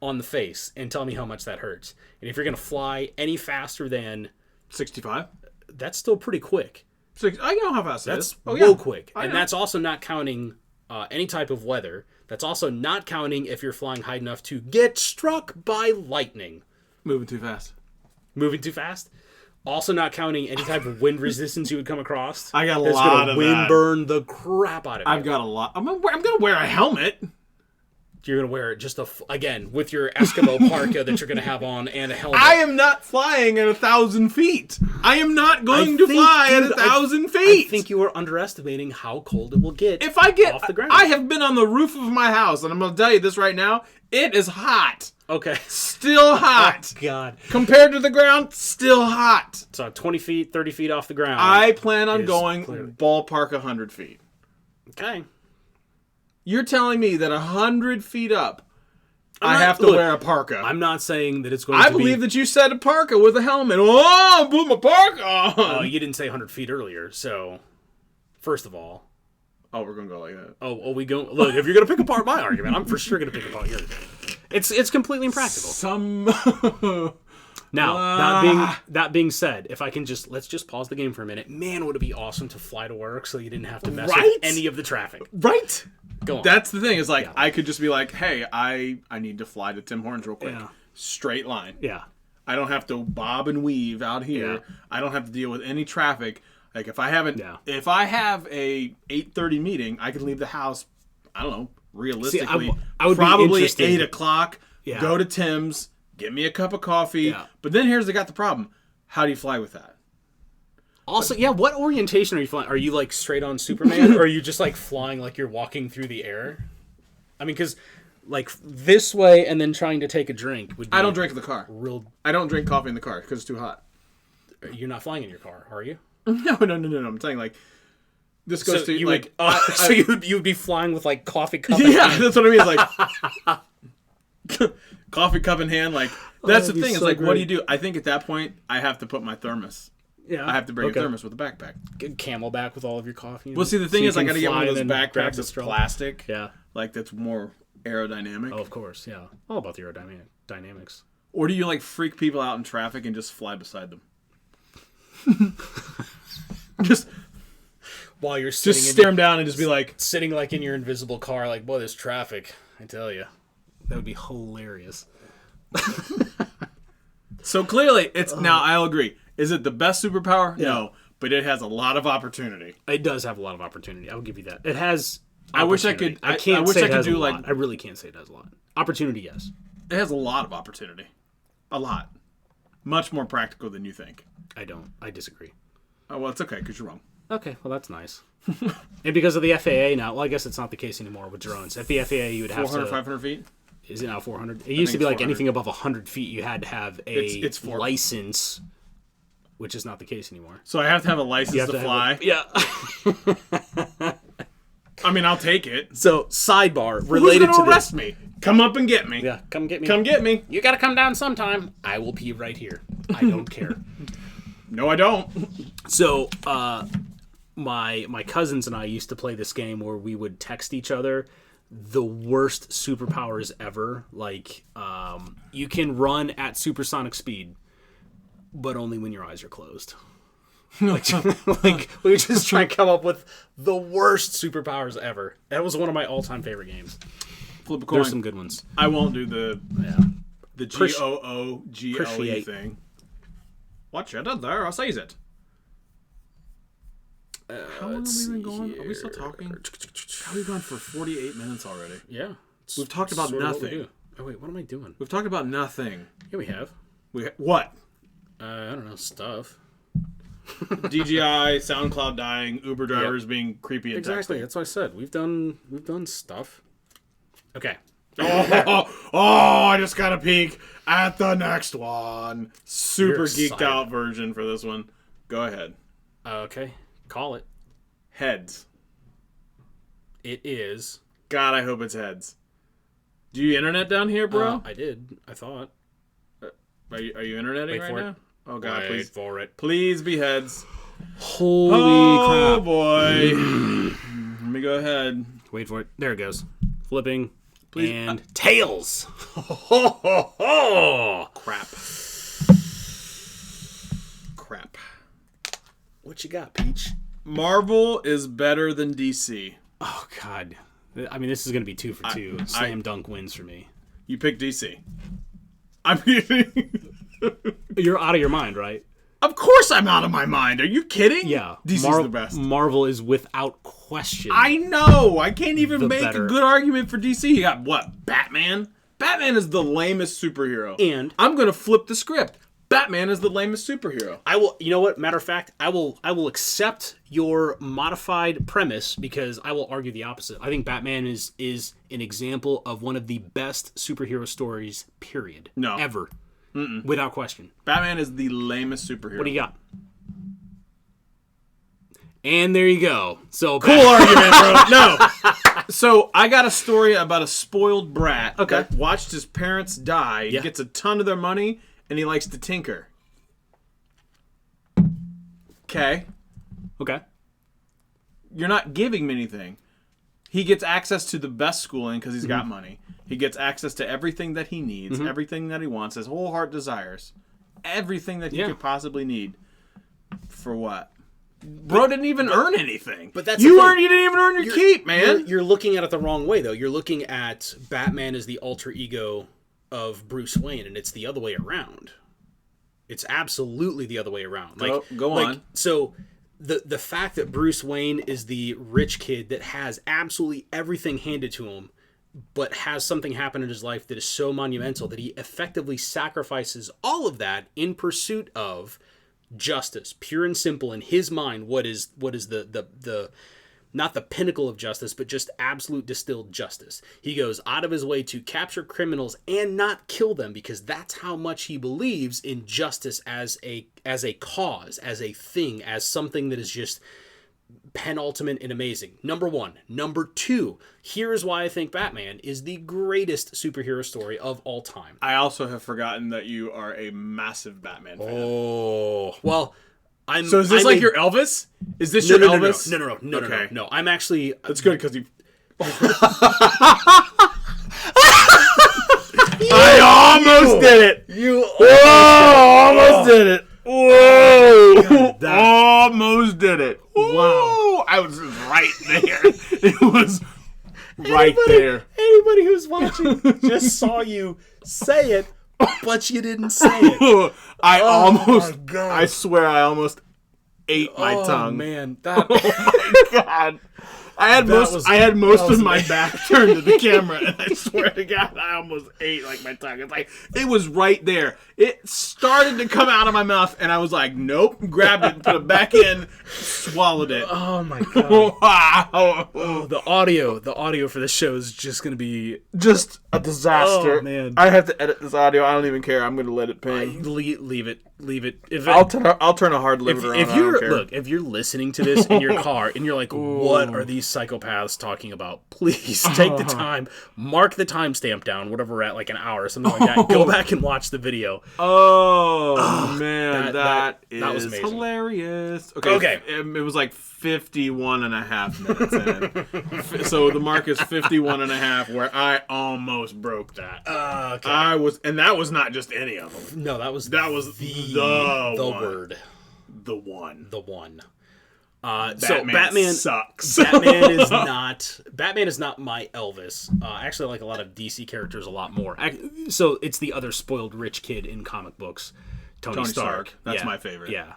on the face and tell me how much that hurts. And if you're going to fly any faster than 65, that's still pretty quick. I know how fast it is. That's real quick. And that's also not counting any type of weather. That's also not counting if you're flying high enough to get struck by lightning. Moving too fast. Also not counting any type of wind resistance you would come across. I got a lot of wind that. Burn the crap out of you. I've got a lot. I'm going to wear a helmet. You're going to wear just again, with your Eskimo parka that you're going to have on and a helmet. I am not flying at 1,000 feet. I am not going to fly at 1,000 feet. I think you are underestimating how cold it will get if I get off the ground. I have been on the roof of my house, and I'm going to tell you this right now. It is hot. Okay. Still hot. Oh, God. Compared to the ground, still hot. So 20 feet, 30 feet off the ground. I plan on going ballpark 100 feet. Okay. You're telling me that 100 feet up, I have to wear a parka. I'm not saying that it's going to be... I believe that you said a parka with a helmet. Oh, put my parka on. Oh, you didn't say 100 feet earlier, so... First of all... Oh, we're going to go like that. Oh, we go... Look, if you're going to pick apart my argument, I'm for sure going to pick apart yours. It's completely impractical. Now, that being said, if I can let's just pause the game for a minute. Man, would it be awesome to fly to work so you didn't have to mess with any of the traffic. Right? Go on. That's the thing. Is like I could just be like, hey, I need to fly to Tim Hortons real quick. Yeah. Straight line. Yeah. I don't have to bob and weave out here. Yeah. I don't have to deal with any traffic. Like if I have a 8:30 meeting, I can leave the house. I don't know. Realistically, I would probably be 8 o'clock. Yeah. Go to Tim's, get me a cup of coffee. Yeah. But then got the problem. How do you fly with that? Also, what orientation are you flying? Are you like straight on Superman, or are you just like flying like you're walking through the air? I mean, because like this way and then trying to take a drink would be... I don't drink in the car. I don't drink coffee in the car because it's too hot. You're not flying in your car, are you? No. I'm saying like this goes to you like so you'd be flying with like coffee cup. Yeah, that's what I mean. It's like coffee cup in hand. Like that's the thing. It's like, what do you do? I think at that point I have to put my thermos. Yeah, I have to bring a thermos with a backpack. Get Camelback with all of your coffee. Well, see, the thing is, I got to get one of those backpacks that's plastic. Yeah, like that's more aerodynamic. Oh, of course, yeah, all about the aerodynamics. Or do you like freak people out in traffic and just fly beside them? Just while you're sitting, just stare them down and just be like sitting like in your invisible car, like, boy, there's traffic. I tell you, that would be hilarious. So clearly, it's now. I'll agree. Is it the best superpower? Yeah. No, but it has a lot of opportunity. It does have a lot of opportunity. I will give you that. It has. I wish I could. I can't say it has a lot. I really can't say it has a lot. Opportunity, yes. It has a lot of opportunity. A lot. Much more practical than you think. I don't. I disagree. Oh, well, it's okay because you're wrong. Okay, well, that's nice. And because of the FAA now, well, I guess it's not the case anymore with drones. At the FAA, you would have 400, 500 feet? Is it now 400? It used to be like anything above 100 feet, you had to have a license, which is not the case anymore. So I have to have a license to fly? Yeah. I mean, I'll take it. So, sidebar, related to this. Who's going to arrest me? Come up and get me. Yeah, come get me. Come get me. You got to come down sometime. I will pee right here. I don't care. No, I don't. So, my cousins and I used to play this game where we would text each other the worst superpowers ever. Like, you can run at supersonic speed, but only when your eyes are closed. like we would just try and come up with the worst superpowers ever. That was one of my all-time favorite games. Flip a coin. There's some good ones. I won't do the GOOGLE thing. Watch it there. I'll say it. How long have we been going? Here. Are we still talking? How we've gone for 48 minutes already? Yeah. We've talked about nothing. Oh, wait, what am I doing? We've talked about nothing. Yeah, we have. What? I don't know, stuff. DJI, Soundcloud dying, Uber drivers being creepy and exactly. texting. That's what I said. We've done stuff. Okay. I just got a peek at the next one. Super geeked out version for this one. Go ahead. Okay. Call it. Heads. It is. God, I hope it's heads. Do you internet down here, bro? I did. I thought. Are you interneting right now? Oh God, Wait please for it. Please be heads. Holy crap! Oh boy. Let me go ahead. Wait for it. There it goes. Flipping. Please. And tails. Crap. What you got, Peach? Marvel is better than DC. Oh God. I mean, this is gonna be 2 for 2. Slam dunk wins for me. You pick DC. I mean, you're out of your mind, right? Of course I'm out of my mind. Are you kidding? Yeah. DC's the best. Marvel is without question. I know. I can't even make better. a good argument for DC. You got what? Batman? Batman is the lamest superhero. And I'm going to flip the script. Batman is the lamest superhero. I will, you know what? Matter of fact, I will accept your modified premise because I will argue the opposite. I think Batman is an example of one of the best superhero stories, period. No. Ever. Without question. Batman is the lamest superhero. What do you got? And there you go. So cool argument, bro. No. So I got a story about a spoiled brat that watched his parents die, gets a ton of their money, and he likes to tinker. Okay. You're not giving him anything. He gets access to the best schooling because he's got money. He gets access to everything that he needs, everything that he wants, his whole heart desires. Everything that he could possibly need. For what? Bro didn't even earn anything. But that's you didn't even earn your keep, man. You're looking at it the wrong way, though. You're looking at Batman as the alter ego of Bruce Wayne, and it's the other way around. It's absolutely the other way around. Go on. So the fact that Bruce Wayne is the rich kid that has absolutely everything handed to him, but has something happen in his life that is so monumental that he effectively sacrifices all of that in pursuit of justice, pure and simple in his mind. What is the not the pinnacle of justice, but just absolute distilled justice. He goes out of his way to capture criminals and not kill them because that's how much he believes in justice as a cause, as a thing, as something that is just penultimate and amazing. Number one. Number two, here's why I think Batman is the greatest superhero story of all time. I also have forgotten that you are a massive Batman fan. Oh, well, So is this your Elvis? Is this your Elvis? No. I'm actually... That's good because you... I almost did it. Almost did it. Whoa! God, almost did it. Wow! I was right there. It was right there. Anybody who's watching just saw you say it, but you didn't say it. I swear, I almost ate my tongue. Man, oh my God! I had most of my back turned to the camera, and I swear to God, I almost ate my tongue. It's like it was right there. It started to come out of my mouth, and I was like, "Nope!" Grabbed it, put it back in, swallowed it. Oh my God! Wow! Oh, the audio for this show is just gonna be just a disaster. Oh man! I have to edit this audio. I don't even care. I'm gonna let it ping. Leave it. I'll turn a hard limiter on. If you're listening to this in your car and you're like, what are these psychopaths talking about? Please take the time, mark the timestamp down, whatever we're at, like an hour or something like that. Go back and watch the video. Oh man, that was amazing. Hilarious. Okay. It was like 51 and a half minutes in. So the mark is 51 and a half, where I almost broke that. Okay. And that was not just any of them. No, that was the word. The one. So Batman sucks. Batman is not my Elvis. I actually like a lot of DC characters a lot more. So it's the other spoiled rich kid in comic books, Tony Stark. That's my favorite. Yeah,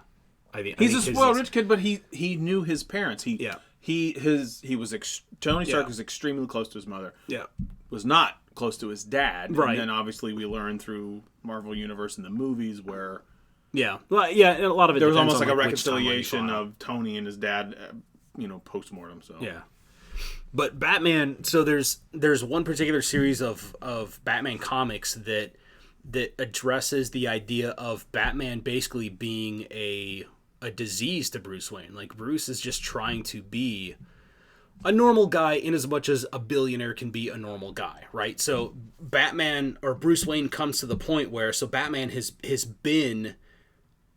he's a spoiled rich kid, but he knew his parents. Tony Stark was extremely close to his mother. Yeah, was not close to his dad. Right. And then obviously we learn through Marvel Universe and the movies where. Yeah, well, a lot of it. There was almost like a reconciliation of Tony and his dad, post-mortem. So yeah, but Batman. So there's one particular series of Batman comics that addresses the idea of Batman basically being a disease to Bruce Wayne. Like Bruce is just trying to be a normal guy in as much as a billionaire can be a normal guy, right? So Batman or Bruce Wayne comes to the point where Batman has been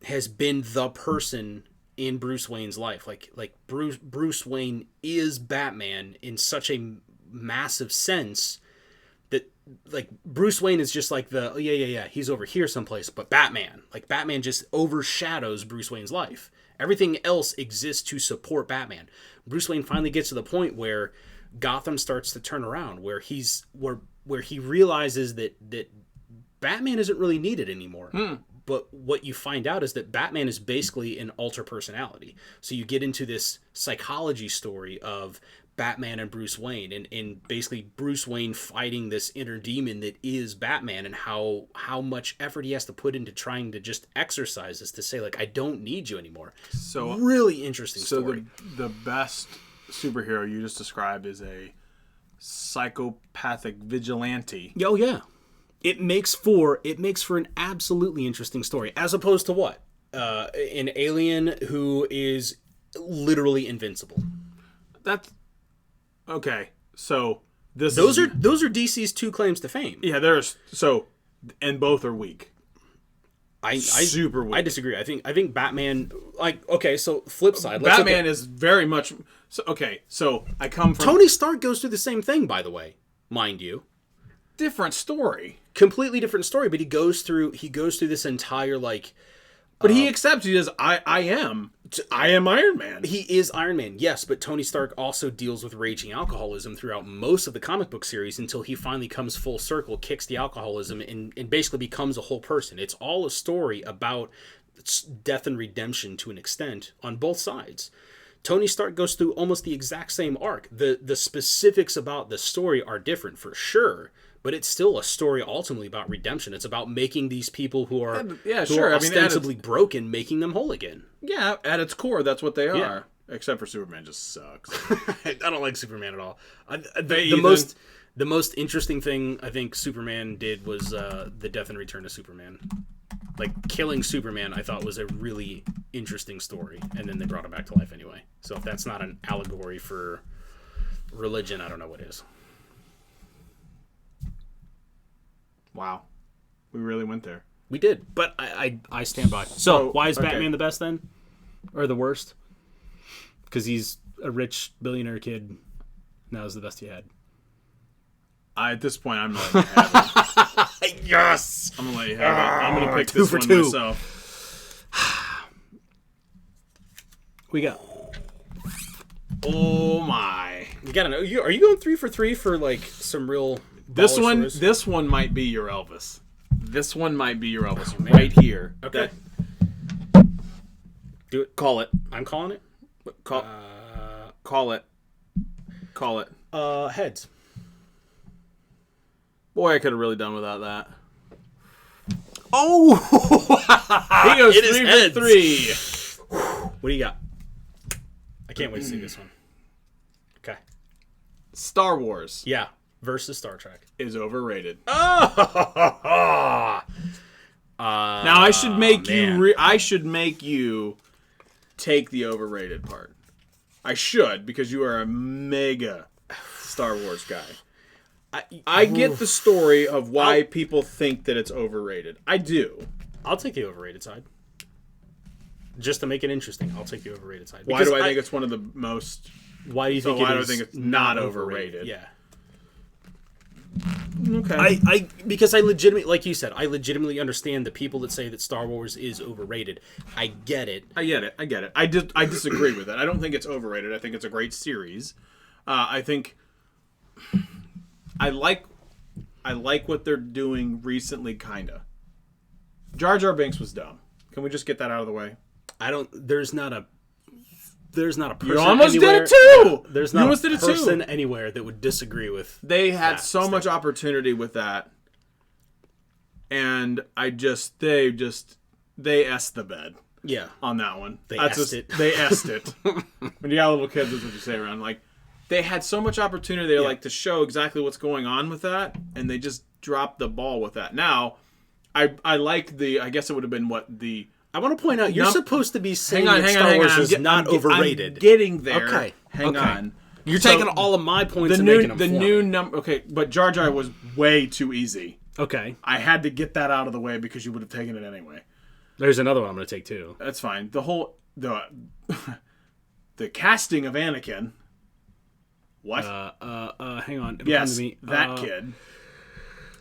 the person in Bruce Wayne's life. Like Bruce Wayne is Batman in such a massive sense that Bruce Wayne is just like he's over here someplace, but Batman just overshadows Bruce Wayne's life. Everything else exists to support Batman. Bruce Wayne finally gets to the point where Gotham starts to turn around, where he realizes that Batman isn't really needed anymore. But what you find out is that Batman is basically an alter personality. So you get into this psychology story of Batman and Bruce Wayne, and basically Bruce Wayne fighting this inner demon that is Batman, and how much effort he has to put into trying to just exercise this to say, like, I don't need you anymore. So really interesting story. So the best superhero you just described is a psychopathic vigilante. Oh yeah. It makes for an absolutely interesting story, as opposed to what? An alien who is literally invincible. That's okay. So those are DC's 2 claims to fame. Yeah, and both are weak. Super weak. I disagree. I think Batman, like, okay, so flip side. Batman is very much so. Okay, so I come from Tony Stark goes through the same thing, by the way, mind you. Different story. Completely different story, but he goes through this entire, like, but he accepts it as I am Iron Man. He is Iron Man, yes, but Tony Stark also deals with raging alcoholism throughout most of the comic book series until he finally comes full circle, kicks the alcoholism, and basically becomes a whole person. It's all a story about death and redemption to an extent on both sides. Tony Stark goes through almost the exact same arc. The specifics about the story are different for sure, but it's still a story ultimately about redemption. It's about making these people who are ostensibly broken, making them whole again. Yeah, at its core, that's what they are. Yeah. Except for Superman just sucks. I don't like Superman at all. The most interesting thing I think Superman did was the death and return of Superman. Like, killing Superman, I thought was a really interesting story, and then they brought him back to life anyway. So if that's not an allegory for religion, I don't know what is. Wow. We really went there. We did, but I stand by. So why is Batman the best then? Or the worst? Because he's a rich billionaire kid. That was the best he had. At this point, I'm letting you have it. Yes! I'm going to let you have it. I'm going to pick this one myself. We got... Oh, my. You got to know. Are you going 3 for 3 for, like, some real... This one might be your Elvis. This one might be your Elvis right here. Okay. Do it. Call it. I'm calling it. Call it. Call it. Heads. Boy, I could have really done without that. Oh! He goes 3 for 3. What do you got? I can't wait to see this one. Okay. Star Wars. Yeah. Versus Star Trek is overrated. Oh! Now I should make you take the overrated part. I should, because you are a mega Star Wars guy. I get the story of why people think that it's overrated. I do. I'll take the overrated side. Just to make it interesting, I'll take the overrated side. Why do I think it's one of the most... Why do you think I think it's not overrated? Yeah. Okay. Because I legitimately, like you said, I legitimately understand the people that say that Star Wars is overrated. I get it. I disagree with it. I don't think it's overrated. I think it's a great series. I think I like what they're doing recently, kinda. Jar Jar Binks was dumb. Can we just get that out of the way? There's not a person you almost anywhere, did it too! There's not a person anywhere that would disagree with They had so much opportunity with that. And they essed the bed. Yeah. On that one. They essed it. When you got little kids, that's what you say around. Like, they had so much opportunity there, like, to show exactly what's going on with that, and they just dropped the ball with that. Now, I like I guess it would have been I want to point out, you're supposed to be saying that Star Wars is not overrated. I'm getting there. Okay. Hang on. You're taking all of my points and making them the new number. Okay, but Jar Jar was way too easy. Okay. I had to get that out of the way because you would have taken it anyway. There's another one I'm going to take too. That's fine. The casting of Anakin. What? Hang on. Yes, that kid.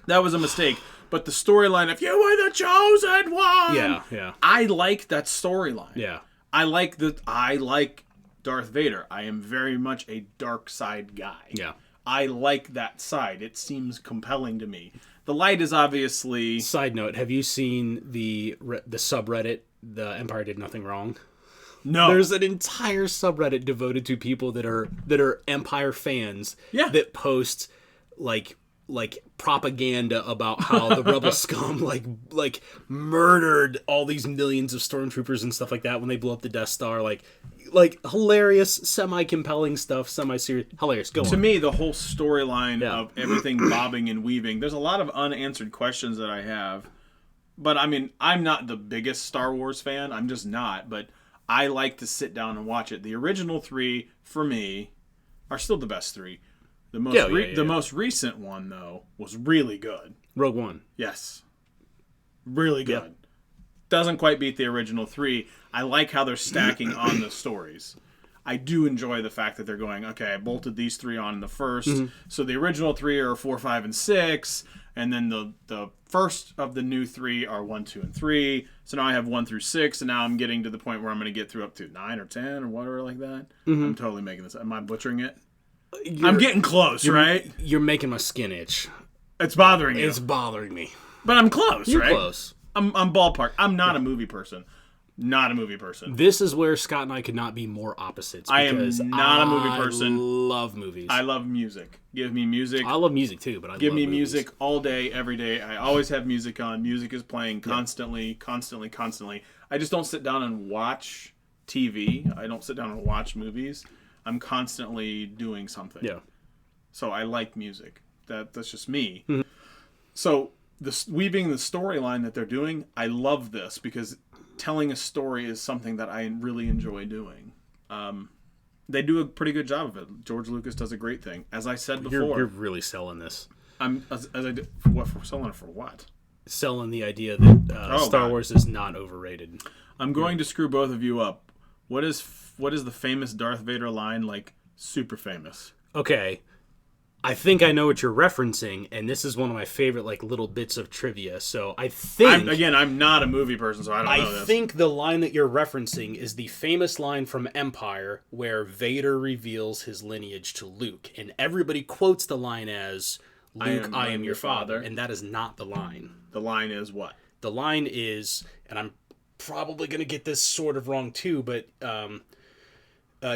That was a mistake. But the storyline of, you were the chosen one. Yeah. I like that storyline. Yeah. I like Darth Vader. I am very much a dark side guy. Yeah. I like that side. It seems compelling to me. The light is obviously... Side note, have you seen the subreddit, The Empire Did Nothing Wrong? No. There's an entire subreddit devoted to people that are Empire fans that post like propaganda about how the rebel scum like murdered all these millions of stormtroopers and stuff like that when they blew up the Death Star. Like hilarious, semi-compelling stuff, semi-serious. Hilarious. Go on. To me, the whole storyline of everything bobbing and weaving, there's a lot of unanswered questions that I have. But I mean, I'm not the biggest Star Wars fan. I'm just not. But I like to sit down and watch it. The original 3, for me, are still the best 3. The most recent one, though, was really good. Rogue One. Yes. Really good. Yep. Doesn't quite beat the original 3. I like how they're stacking on the stories. I do enjoy the fact that they're going, okay, I bolted these 3 on in the first. So the original 3 are 4, 5, and 6. And then the first of the new 3 are 1, 2, and 3. So now I have 1 through 6, and now I'm getting to the point where I'm going to get through up to 9 or 10 or whatever like that. I'm totally making this. Am I butchering it? I'm getting close, right? You're making my skin itch. It's bothering you. It's bothering me. But I'm close, You're right? Close. I'm ballpark. I'm not a movie person. Not a movie person. This is where Scott and I could not be more opposites. I am not a movie person. I love movies. I love music. Give me music. I love music too, but give love me movies. Music all day, every day. I always have music on. Music is playing constantly. I just don't sit down and watch TV. I don't sit down and watch movies. I'm constantly doing something. Yeah. So I like music. That's just me. So weaving the storyline that they're doing, I love this because telling a story is something that I really enjoy doing. They do a pretty good job of it. George Lucas does a great thing. As I said before, you're really selling this. As I did for what? For selling it for what? Selling the idea that Star Wars is not overrated. I'm going to screw both of you up. What is the famous Darth Vader line like? Super famous. Okay. I think I know what you're referencing, and this is one of my favorite little bits of trivia. So I think I'm not a movie person, so I don't know this. I think the line that you're referencing is the famous line from Empire where Vader reveals his lineage to Luke, and everybody quotes the line as Luke, I am your father, and that is not the line. The line is what? The line is, and I'm probably going to get this sort of wrong too, but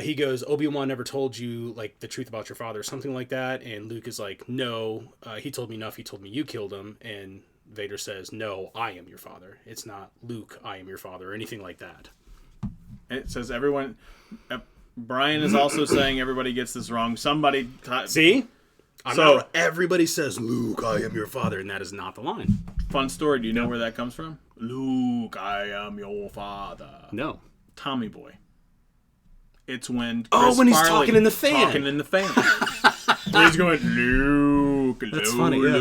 he goes, Obi-Wan never told you the truth about your father, something like that. And Luke is like, no, he told me enough. He told me you killed him. And Vader says, no, I am your father. It's not Luke, I am your father, or anything like that. It says everyone. Brian is also saying everybody gets this wrong. Somebody see. Everybody says Luke, I am your father, and that is not the line. Fun story. Do you know where that comes from? Luke, I am your father. No. Tommy Boy. It's when when he's talking in the fan. Where he's going, Luke, that's funny, yeah.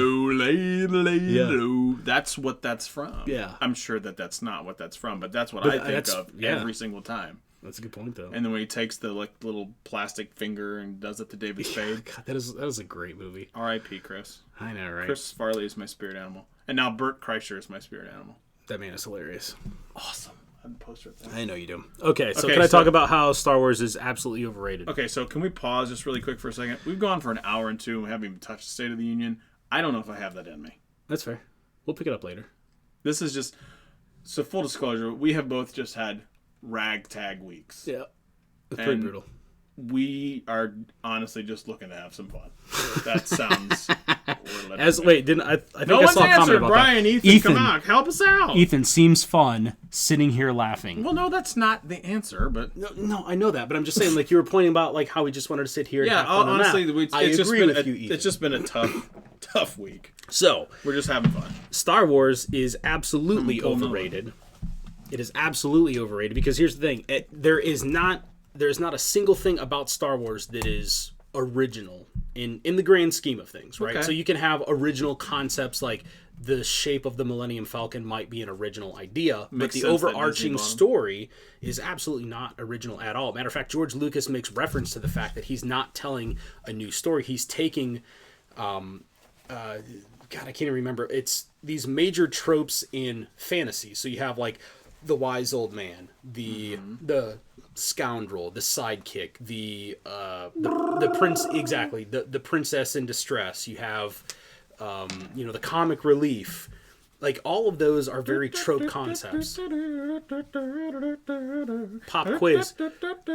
Luke. That's what that's from. Yeah. I'm sure that's not what that's from, but that's what I think of every single time. That's a good point, though. And then when he takes the little plastic finger and does it to David Spade. God, that is a great movie. R.I.P. Chris. I know, right? Chris Farley is my spirit animal. And now Bert Kreischer is my spirit animal. That man is hilarious. Awesome. I have a poster of that. I know you do. Okay, can I talk about how Star Wars is absolutely overrated? Okay, so can we pause just really quick for a second? We've gone for an hour and 2 and we haven't even touched the State of the Union. I don't know if I have that in me. That's fair. We'll pick it up later. This is just... So full disclosure, we have both just had ragtag weeks. Yeah. It's pretty brutal. We are honestly just looking to have some fun. That sounds... I think I saw a comment about Brian, that. Ethan, come on, help us out. Ethan seems fun sitting here laughing. Well, no, that's not the answer, but no, I know that, but I'm just saying, you were pointing about how we just wanted to sit here. Yeah, and have fun honestly, it's just been a tough week. So we're just having fun. Star Wars is absolutely overrated. It is absolutely overrated because here's the thing: there is not a single thing about Star Wars that is original in the grand scheme of things, right? Okay. So you can have original concepts like the shape of the Millennium Falcon might be an original idea, but the overarching story is absolutely not original at all. Matter of fact, George Lucas makes reference to the fact that he's not telling a new story. He's taking, God, I can't even remember. It's these major tropes in fantasy. So you have the wise old man, the scoundrel, the sidekick, the prince, exactly, the princess in distress. You have the comic relief. Like, all of those are very trope concepts. Pop quiz.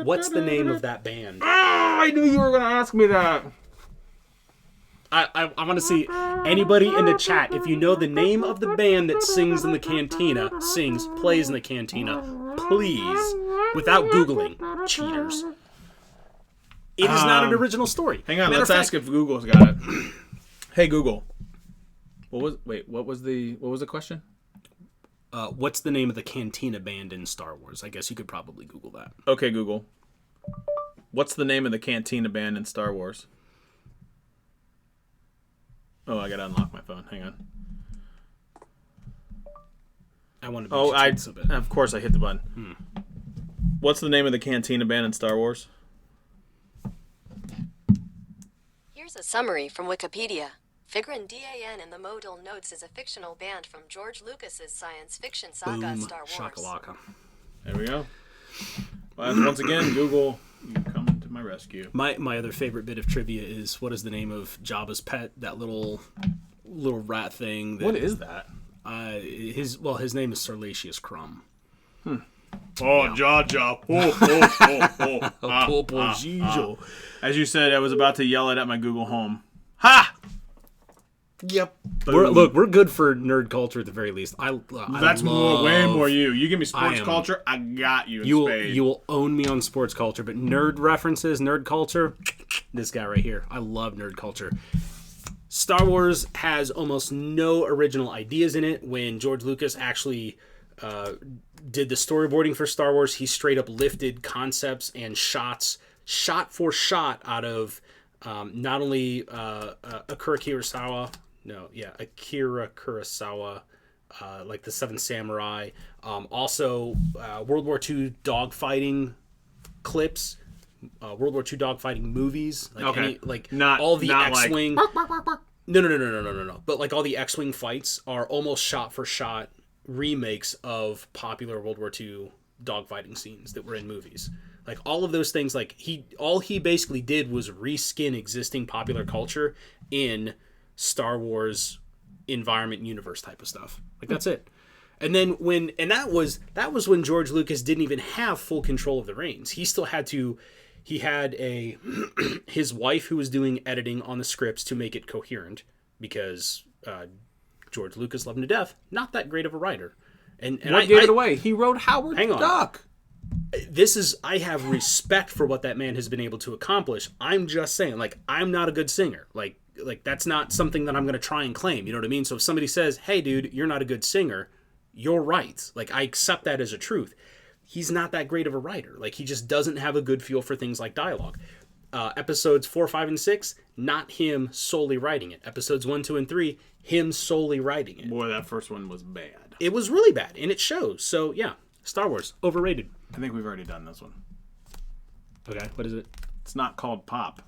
What's the name of that band? Oh, I knew you were going to ask me that. I want to see anybody in the chat. If you know the name of the band that sings in the cantina, plays in the cantina, please, without Googling, cheaters. It is not an original story. Hang on, let's ask if Google's got it. Hey, Google. What was the question? What's the name of the cantina band in Star Wars? I guess you could probably Google that. Okay, Google. What's the name of the cantina band in Star Wars? Oh, I gotta unlock my phone. Hang on. I want to. Of course I hit the button. What's the name of the cantina band in Star Wars? Here's a summary from Wikipedia. Figrin Dan in the modal notes is a fictional band from George Lucas's science fiction saga Star Wars. Shakalaka. There we go. Well, once again, Google, you come to my rescue. My other favorite bit of trivia is, what is the name of Jabba's pet? That little rat thing. What is that? His name is Sarlatius Crumb. Oh, yeah. Jar Jar. As you said, I was about to yell it at my Google Home. Ha! Yep. We're good for nerd culture at the very least. That's way more you. You give me sports culture, I got you in spades. You will own me on sports culture, but nerd references, nerd culture, this guy right here. I love nerd culture. Star Wars has almost no original ideas in it. When George Lucas actually did the storyboarding for Star Wars, he straight up lifted concepts and shots, shot for shot, out of not only Akira Kurosawa, like the Seven Samurai, also World War II dogfighting clips, World War II dogfighting movies, not all the X-wing. No. But like all the X-wing fights are almost shot for shot remakes of popular World War II dogfighting scenes that were in movies. Like all of those things, like all he basically did was reskin existing popular culture in Star Wars environment, universe type of stuff. Like that's it. And then that was when George Lucas didn't even have full control of the reins. He still had to. He had his wife who was doing editing on the scripts to make it coherent, because George Lucas loved him to death. Not that great of a writer. And I gave it away. He wrote Howard the Duck. I have respect for what that man has been able to accomplish. I'm just saying, like, I'm not a good singer. Like that's not something that I'm going to try and claim. You know what I mean? So if somebody says, hey, dude, you're not a good singer, you're right. Like, I accept that as a truth. He's not that great of a writer. Like, he just doesn't have a good feel for things like dialogue. Episodes 4, 5, and 6, not him solely writing it. Episodes 1, 2, and 3, him solely writing it. Boy, that first one was bad. It was really bad, and it shows. So, yeah, Star Wars, overrated. I think we've already done this one. Okay, what is it? It's not called Pop.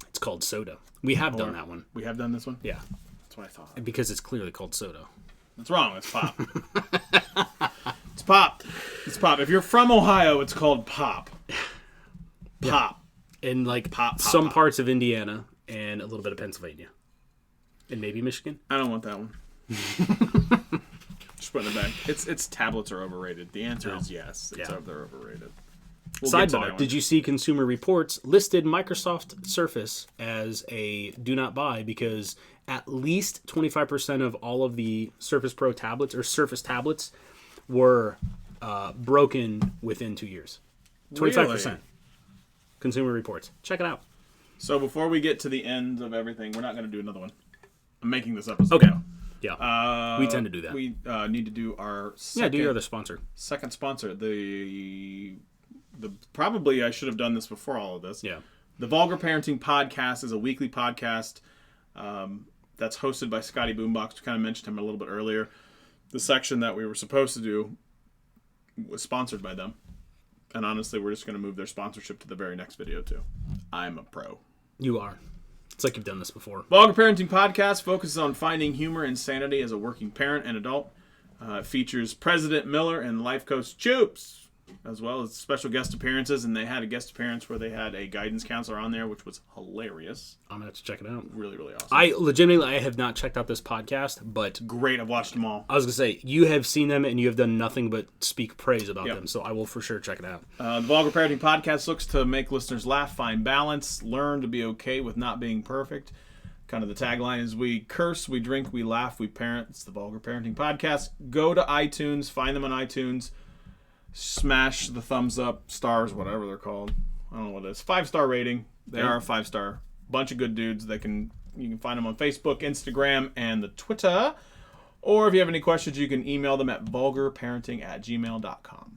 It's called Soda. We have done that one. We have done this one? Yeah. That's what I thought. Because it's clearly called Soda. That's wrong. It's Pop. It's Pop. It's Pop. If you're from Ohio, it's called Pop. Pop. Yeah. And like some parts of Indiana and a little bit of Pennsylvania. And maybe Michigan. I don't want that one. Just putting it back. It's tablets are overrated. The answer is yes. They're overrated. Sidebar, did you see Consumer Reports listed Microsoft Surface as a do not buy because at least 25% of all of the Surface Pro tablets or Surface tablets were broken within 2 years. 25%. Really? Consumer Reports. Check it out. So before we get to the end of everything, we're not going to do another one. I'm making this episode. Okay. Now. Yeah. We tend to do that. We need to do our second, do your other sponsor. Second sponsor. Probably I should have done this before all of this. Yeah. The Vulgar Parenting Podcast is a weekly podcast that's hosted by Scotty Boombox. We kind of mentioned him a little bit earlier. The section that we were supposed to do was sponsored by them. And honestly, we're just going to move their sponsorship to the very next video, too. I'm a pro. You are. It's like you've done this before. Vulgar Parenting Podcast focuses on finding humor and sanity as a working parent and adult. It features President Miller and life coach Choops. as well as special guest appearances, and they had a guest appearance where they had a guidance counselor on there, which was hilarious. I'm gonna have to check it out. Really, really awesome. I have not checked out this podcast, but great. I've watched them all. I was gonna say you have seen them and you have done nothing but speak praise about them, so I will for sure check it out. The Vulgar Parenting Podcast looks to make listeners laugh, find balance, learn to be okay with not being perfect. Kind of the tagline is: we curse, we drink, we laugh, we parent. It's the Vulgar Parenting Podcast. Go to iTunes, find them on iTunes. Smash the thumbs up, stars, whatever they're called. I don't know what it is. 5-star rating. They are a 5-star. Bunch of good dudes. You can find them on Facebook, Instagram, and the Twitter. Or if you have any questions, you can email them at vulgarparenting@gmail.com.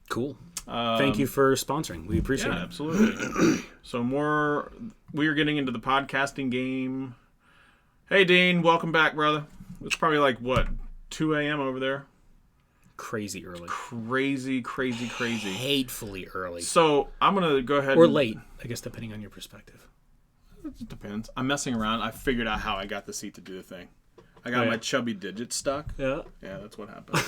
Cool. Thank you for sponsoring. We appreciate it. Absolutely. So we are getting into the podcasting game. Hey, Dean. Welcome back, brother. It's probably like, 2 a.m. over there? Crazy early. Crazy. Hatefully early. So I'm going to go ahead or late, I guess, depending on your perspective. It depends. I'm messing around. I figured out how I got the seat to do the thing. I got my chubby digit stuck. Yeah. Yeah, that's what happened.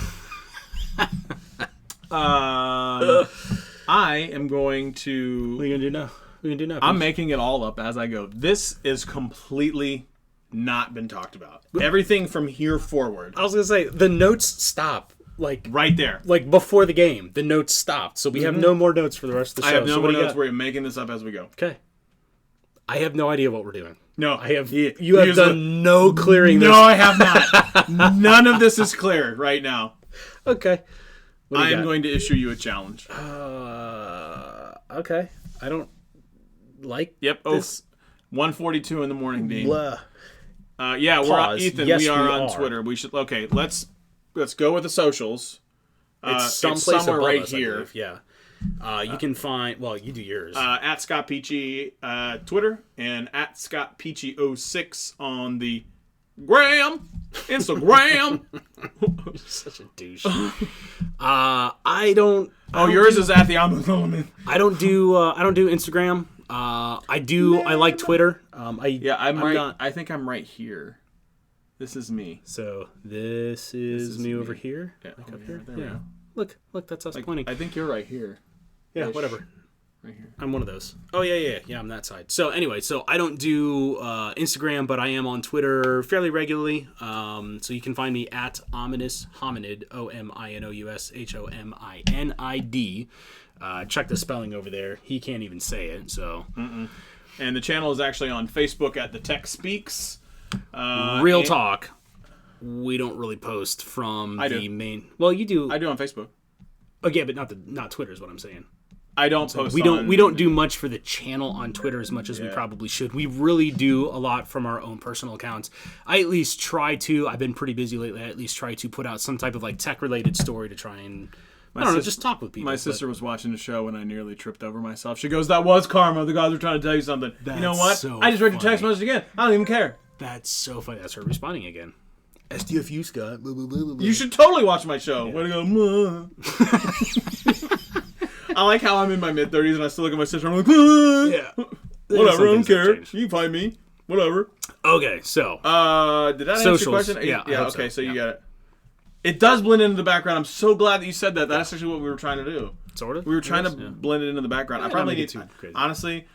I am going to... What are you going to do now? I'm making it all up as I go. This is completely not been talked about. Everything from here forward. I was going to say, the notes stop. Like right there. Like before the game, the notes stopped. So we have no more notes for the rest of the show. I have no more notes. We're making this up as we go. Okay. I have no idea what we're doing. No. I have. You have done no clearing this. No, I have not. None of this is clear right now. Okay. I am going to issue you a challenge. Okay. I don't like this. 1:42 in the morning, Dean. Blah. Yeah, we're on Ethan. Yes, we are on Twitter. We should. Okay, let's go with the socials. It's somewhere right here. Yeah. You can find. Well, you do yours. At Scott Peachy Twitter and at Scott Peachy 06 on the Instagram. Such a douche. I don't. Yours is at the Element. I don't do Instagram. I like Twitter. I'm right. I think I'm right here. This is me. So this is me over here. Yeah, like up here. There we go. Look, that's us pointing. I think you're right here. Yeah, whatever. Right here. I'm one of those. Oh yeah, I'm that side. So anyway, I don't do Instagram, but I am on Twitter fairly regularly. So you can find me at Ominous Hominid, OMINOUS HOMINID. Check the spelling over there. He can't even say it. So. And the channel is actually on Facebook at The Tech Speaks. Real talk. We don't really post from main. Well, you do. I do on Facebook. Oh yeah, but not Twitter is what I'm saying. I don't post. We don't do much for the channel on Twitter as much as we probably should. We really do a lot from our own personal accounts. I at least try to. I've been pretty busy lately. I at least try to put out some type of like tech related story to try and just talk with people. My sister was watching the show and I nearly tripped over myself. She goes, "That was karma. The guys were trying to tell you something." You know what? So I just read your text message again. I don't even care. That's so funny. That's her responding again. SDFU, Scott. Blah, blah, blah, blah. You should totally watch my show. Yeah. Way to go. I like how I'm in my mid-30s and I still look at my sister. I'm like, whatever, I don't care. You can find me. Whatever. Okay, so. Did that answer your question? Yeah, okay, so you got it. It does blend into the background. I'm so glad that you said that. That's actually what we were trying to do. Sort of? We were trying to blend it into the background. I probably need to. Honestly,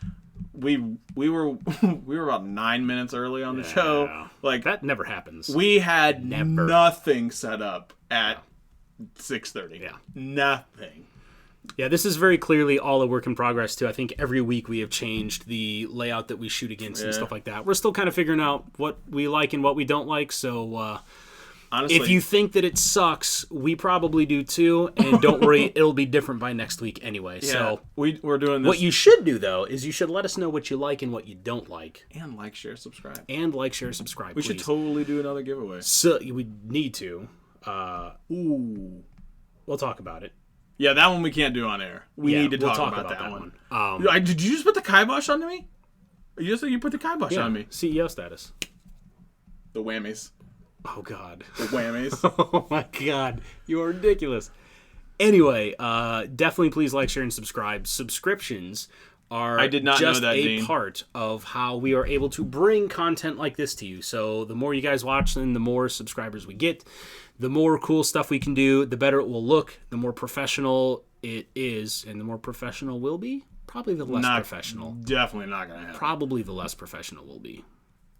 we were about 9 minutes early on the show. Like that never happens. We had nothing set up at 6:30. Yeah. Nothing. Yeah, this is very clearly all a work in progress too. I think every week we have changed the layout that we shoot against and stuff like that. We're still kind of figuring out what we like and what we don't like. So honestly, if you think that it sucks, we probably do too. And don't worry, it'll be different by next week anyway. Yeah, so we're doing this. What you should do though is you should let us know what you like and what you don't like. And like, share, subscribe. We should totally do another giveaway. So we need to. We'll talk about it. Yeah, that one we can't do on air. We need to talk about that one. Did you just put the kibosh on me? You just said you put the kibosh on me. CEO status. The whammies. Oh, God. The whammies. Oh, my God. You are ridiculous. Anyway, definitely please like, share, and subscribe. Subscriptions are just a part of how we are able to bring content like this to you. So the more you guys watch, then the more subscribers we get. the more cool stuff we can do, the better it will look, the more professional it is, and the more professional we'll be. Probably the less professional. Definitely not going to happen. Probably the less professional we'll be.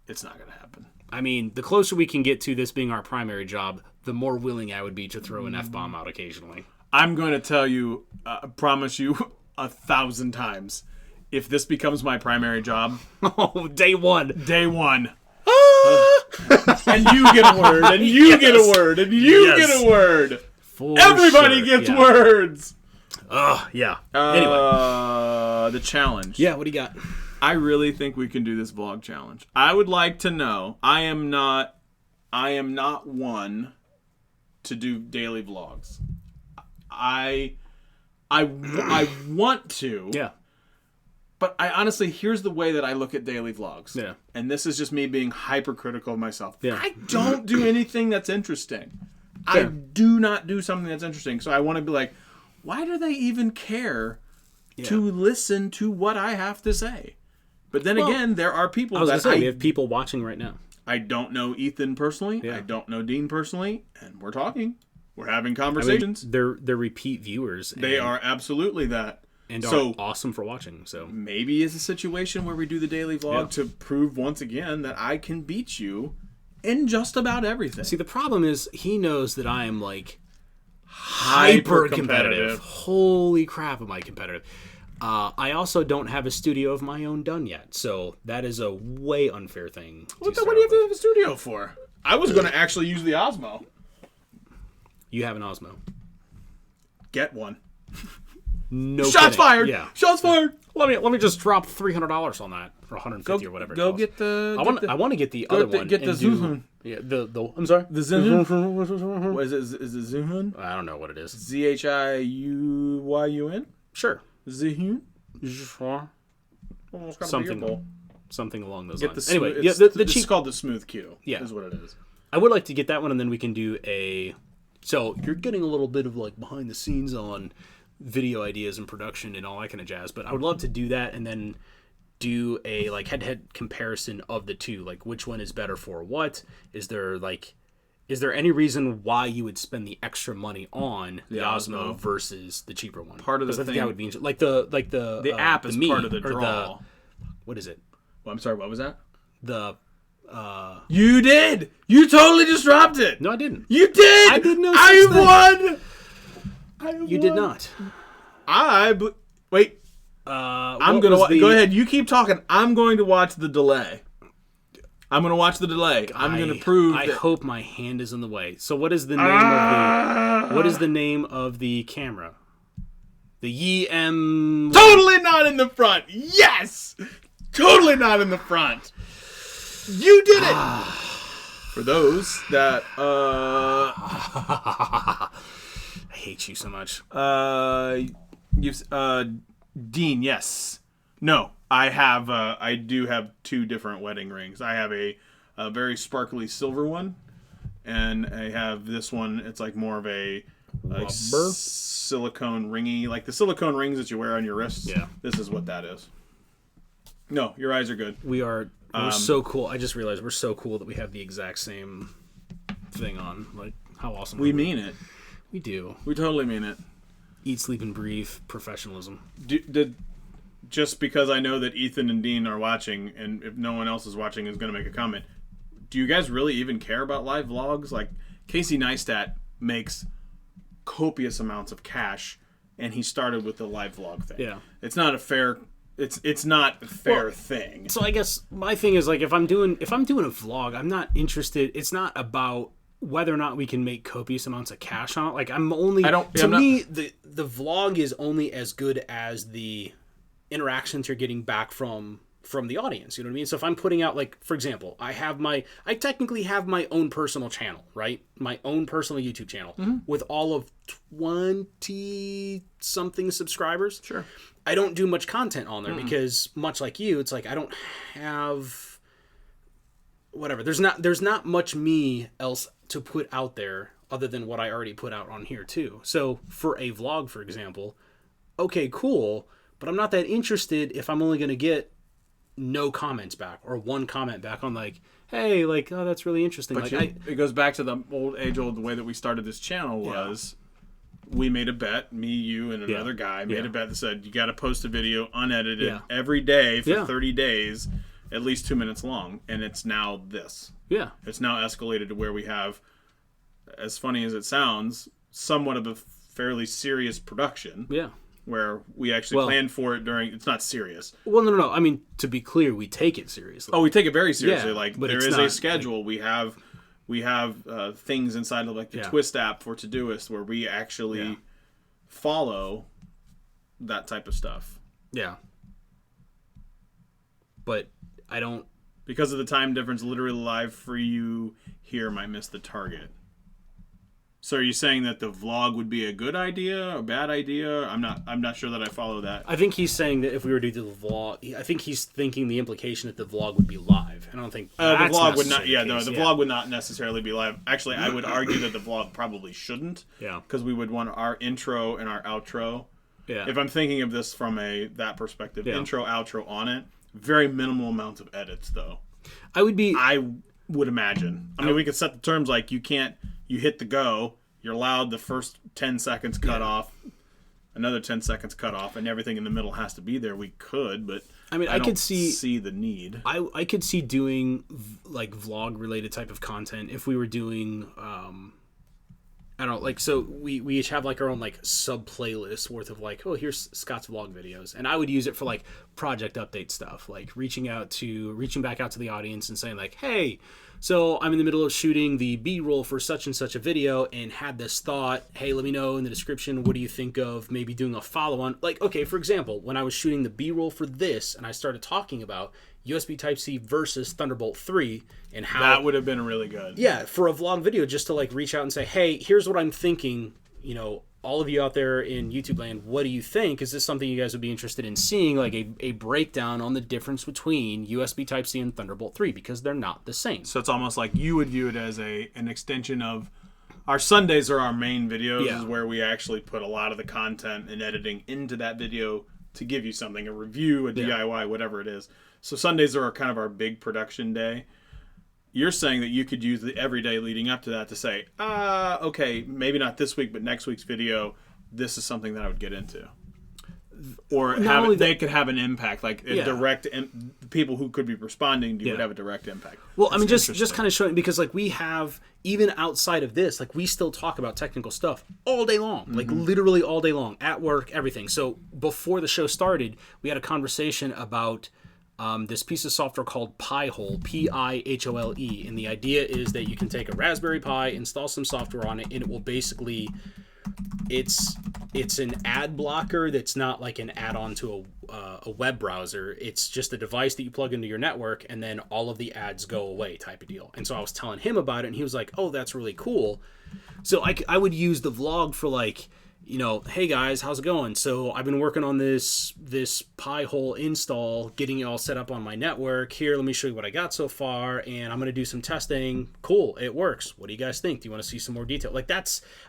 It's not going to happen. I mean, the closer we can get to this being our primary job, the more willing I would be to throw an F-bomb out occasionally. I'm going to tell you, promise you 1,000 times, if this becomes my primary job. Oh, day one. Day one. And you get a word, and you get a word, and you get a word. Everybody gets words. Yeah. Anyway. The challenge. Yeah, what do you got? I really think we can do this vlog challenge. I would like to know, I am not one to do daily vlogs. I want to. Yeah. But I honestly, here's the way that I look at daily vlogs. Yeah. And this is just me being hypercritical of myself. Yeah. I don't do anything that's interesting. Fair. I do not do something that's interesting. So I want to be like, why do they even care to listen to what I have to say? But then again, there are people we have people watching right now. I don't know Ethan personally. Yeah. I don't know Dean personally. And we're talking. We're having conversations. I mean, they're repeat viewers. They are absolutely that. And are awesome for watching. So maybe it's a situation where we do the daily vlog to prove once again that I can beat you in just about everything. See, the problem is he knows that I am like hyper competitive. Holy crap, am I competitive? I also don't have a studio of my own done yet, so that is a way unfair thing. What do you have to have a studio for? I was going to actually use the Osmo. You have an Osmo. Get one. No Shots kidding. fired. Yeah. Shots fired. Let me just drop $300 on that, or $150 or whatever. Go get the. I want to get the other one. Get the Zoom. Yeah, the I'm sorry. The Zoom. What is it? Is it Zoom? I don't know what it is. ZHIUYUN. Sure. Zoom. Something along those lines. Anyway, it's called the Smooth Q. Yeah, is what it is. I would like to get that one, and then we can do a. So you're getting a little bit of like behind the scenes on video ideas and production and all that kind of jazz, but I would love to do that and then do a like head-to-head comparison of the two, like which one is better for what. Is there any reason why you would spend the extra money on the Osmo versus the cheaper one? Part of the thing that would be like the app is part of the draw. What is it? Well, I'm sorry, what was that? You did. You totally just dropped it. No, I didn't. You did. I didn't know. I won. You did not. Wait. I'm gonna go ahead. You keep talking. I'm going to watch the delay. I'm going to watch the delay. I'm going to prove. I hope my hand is in the way. So, what is the name what is the name of the camera? The EM. Totally not in the front. Yes. Totally not in the front. You did it. For those that I hate you so much. Dean, yes. No, I do have two different wedding rings. I have a very sparkly silver one, and I have this one. It's like more of a silicone ringy, like the silicone rings that you wear on your wrists. Yeah. This is what that is. No, your eyes are good. We're so cool. I just realized we're so cool that we have the exact same thing on. Like, how awesome. We mean it. We do. We totally mean it. Eat, sleep, and breathe professionalism. Just because I know that Ethan and Dean are watching, and if no one else is watching is going to make a comment, do you guys really even care about live vlogs? Like, Casey Neistat makes copious amounts of cash, and he started with the live vlog thing. Yeah. It's not a fair... It's not a fair thing. So I guess my thing is, like, if I'm doing a vlog, I'm not interested. It's not about whether or not we can make copious amounts of cash on it. Like, the vlog is only as good as the interactions you're getting back from the audience. You know what I mean? So if I'm putting out, like, for example, I technically have my own personal channel, right? My own personal YouTube channel with all of 20 something subscribers. Sure. I don't do much content on there because, much like you, it's like I don't have whatever. There's not much me else to put out there other than what I already put out on here too. So for a vlog, for example, okay, cool, but I'm not that interested if I'm only going to get no comments back or one comment back on like, hey, like, oh, that's really interesting. But like, it goes back to the the way that we started this channel was we made a bet, me, you, and another guy made a bet that said you got to post a video unedited every day for 30 days, at least 2 minutes long. And it's now this. Yeah. It's now escalated to where we have, as funny as it sounds, somewhat of a fairly serious production. Yeah. Where we actually planned for it during... It's not serious. Well, no. I mean, to be clear, we take it seriously. Oh, we take it very seriously. Yeah, like, but there it's is not, a schedule. Like, we have things inside of, like, the Twist app for Todoist where we actually follow that type of stuff. Yeah. But I don't... Because of the time difference, literally live for you here might miss the target. So are you saying that the vlog would be a good idea, a bad idea? I'm not sure that I follow that. I think he's saying that if we were to do the vlog, I think he's thinking the implication that the vlog would be live. I don't think the vlog would not. Yeah, no, the vlog would not necessarily be live. Actually, I would argue that the vlog probably shouldn't. Yeah. Because we would want our intro and our outro. Yeah. If I'm thinking of this from that perspective, intro, outro on it, very minimal amounts of edits though. I would imagine. I mean, we could set the terms like you hit the go, you're allowed the first 10 seconds cut off, another 10 seconds cut off, and everything in the middle has to be there. We could, but I mean, I could see the need. I could see doing like vlog related type of content if we were doing I don't know, like, so we each have like our own like sub playlist worth of like, oh, here's Scott's vlog videos, and I would use it for like project update stuff, like reaching back out to the audience and saying like, hey, so I'm in the middle of shooting the B-roll for such and such a video and had this thought, hey, let me know in the description, what do you think of maybe doing a follow-on? Like, okay, for example, when I was shooting the B-roll for this and I started talking about USB Type-C versus Thunderbolt 3 and how... That would have been really good. Yeah, for a vlog video, just to like reach out and say, hey, here's what I'm thinking, you know, all of you out there in YouTube land, what do you think? Is this something you guys would be interested in seeing, like a breakdown on the difference between USB Type-C and Thunderbolt 3, because they're not the same. So it's almost like you would view it as an extension of... Our Sundays are our main videos, is where we actually put a lot of the content and editing into that video to give you something, a review, a DIY, whatever it is. So Sundays are kind of our big production day. You're saying that you could use the every day leading up to that to say, okay, maybe not this week, but next week's video, this is something that I would get into. Or they could have an impact, like a direct, people who could be responding to you would have a direct impact. Well, I mean, just kind of showing, because like we have, even outside of this, like we still talk about technical stuff all day long, like literally all day long, at work, everything. So before the show started, we had a conversation about this piece of software called Pi-hole, P-I-H-O-L-E, and the idea is that you can take a Raspberry Pi, install some software on it, and it will basically, it's an ad blocker that's not like an add-on to a web browser. It's just a device that you plug into your network, and then all of the ads go away type of deal. And so I was telling him about it, and he was like, oh, that's really cool. So I would use the vlog for like, you know, hey guys, how's it going? So I've been working on this Pi-hole install, getting it all set up on my network. Here, let me show you what I got so far, and I'm going to do some testing. Cool, it works. What do you guys think? Do you want to see some more detail? Like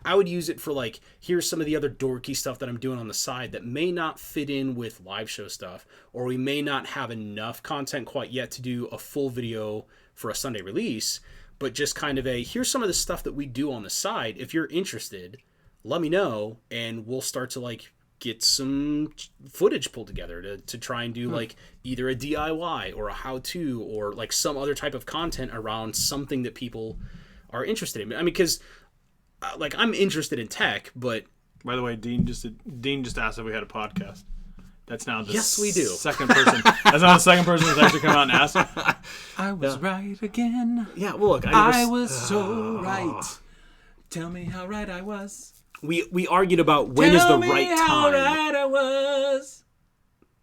I would use it for like, here's some of the other dorky stuff that I'm doing on the side that may not fit in with live show stuff, or we may not have enough content quite yet to do a full video for a Sunday release, but just kind of here's some of the stuff that we do on the side. If you're interested, let me know, and we'll start to like get some footage pulled together to try and do like either a DIY or a how-to or like some other type of content around something that people are interested in. I mean, because like I'm interested in tech, but by the way, Dean just asked if we had a podcast. That's now the yes, we do. Second person. That's now the second person who's actually come out and asked. I was right again. Yeah, well, look, I was so right. Tell me how right I was. We argued about when is the right time. How right I was.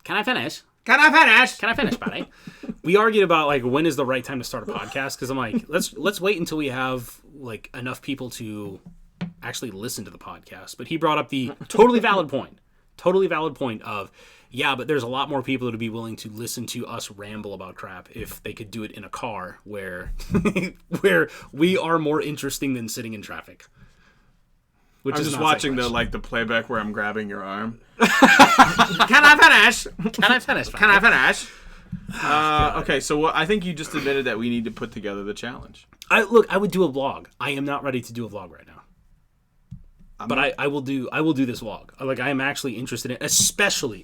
Can I finish? Can I finish, buddy? We argued about like when is the right time to start a podcast, because I'm like, let's wait until we have like enough people to actually listen to the podcast. But he brought up the totally valid point of, yeah, but there's a lot more people that would be willing to listen to us ramble about crap if they could do it in a car where where we are more interesting than sitting in traffic. I'm just watching the playback where I'm grabbing your arm. Can I finish? Can I finish? Can I finish? Okay, so I think you just admitted that we need to put together the challenge. I would do a vlog. I am not ready to do a vlog right now. I will do this vlog. Like, I am actually interested in, especially,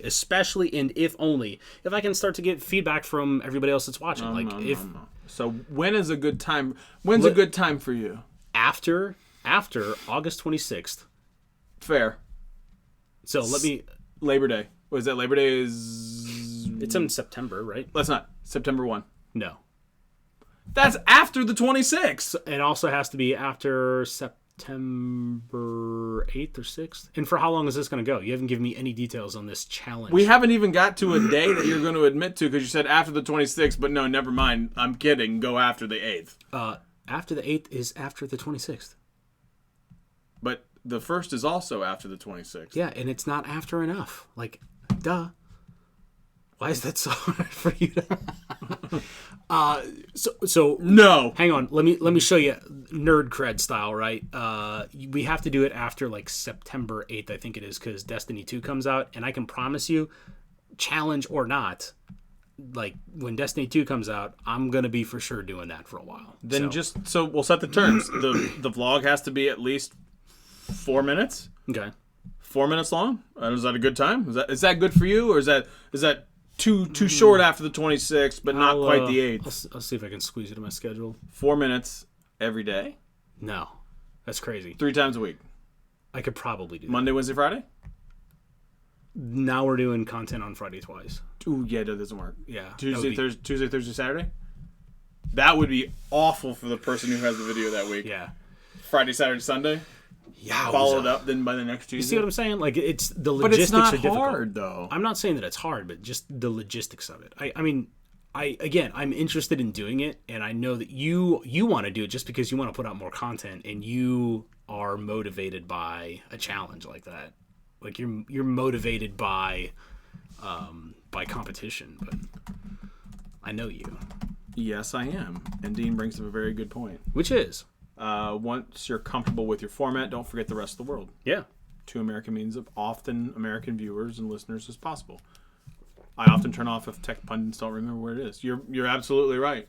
and if only, if I can start to get feedback from everybody else that's watching. No. So when is a good time? When's a good time for you? After August 26th. Fair. So let me... Labor Day. Was that Labor Day is... It's in September, right? Let's not. September 1. No. That's after the 26th. It also has to be after September 8th or 6th. And for how long is this going to go? You haven't given me any details on this challenge. We haven't even got to a day that you're going to admit to, because you said after the 26th, but no, never mind. I'm kidding. Go after the 8th. After the 8th is after the 26th. But the 1st is also after the 26th. Yeah, and it's not after enough. Like, duh. Why is that so hard for you to... So no. Hang on. Let me show you nerd cred style, right? We have to do it after like September 8th, I think it is, because Destiny 2 comes out, and I can promise you, challenge or not, like when Destiny 2 comes out, I'm gonna be for sure doing that for a while. Then so we'll set the terms. The vlog has to be at least 4 minutes. Okay. 4 minutes long. Is that a good time? Is that good for you, or is that too short after the 26th, but not quite the 8th? I'll see if I can squeeze it in my schedule. 4 minutes every day? No, that's crazy. 3 times a week. I could probably do that. Monday, Wednesday, Friday? Now we're doing content on Friday twice. Ooh, yeah, that doesn't work. Yeah. Tuesday, Thursday, Saturday? That would be awful for the person who has the video that week. Yeah. Friday, Saturday, Sunday? Yeah. Followed up then by the next Tuesday? You see what I'm saying? Like, it's the logistics are difficult. But it's not hard, though. I'm not saying that it's hard, but just the logistics of it. I mean, I'm interested in doing it, and I know that you want to do it just because you want to put out more content, and you are motivated by a challenge like that. Like, you're motivated by competition, but I know you. Yes, I am. And Dean brings up a very good point. Which is? Once you're comfortable with your format, don't forget the rest of the world. Yeah. To American means of often American viewers and listeners as possible. I often turn off if tech pundits don't remember where it is. You're absolutely right.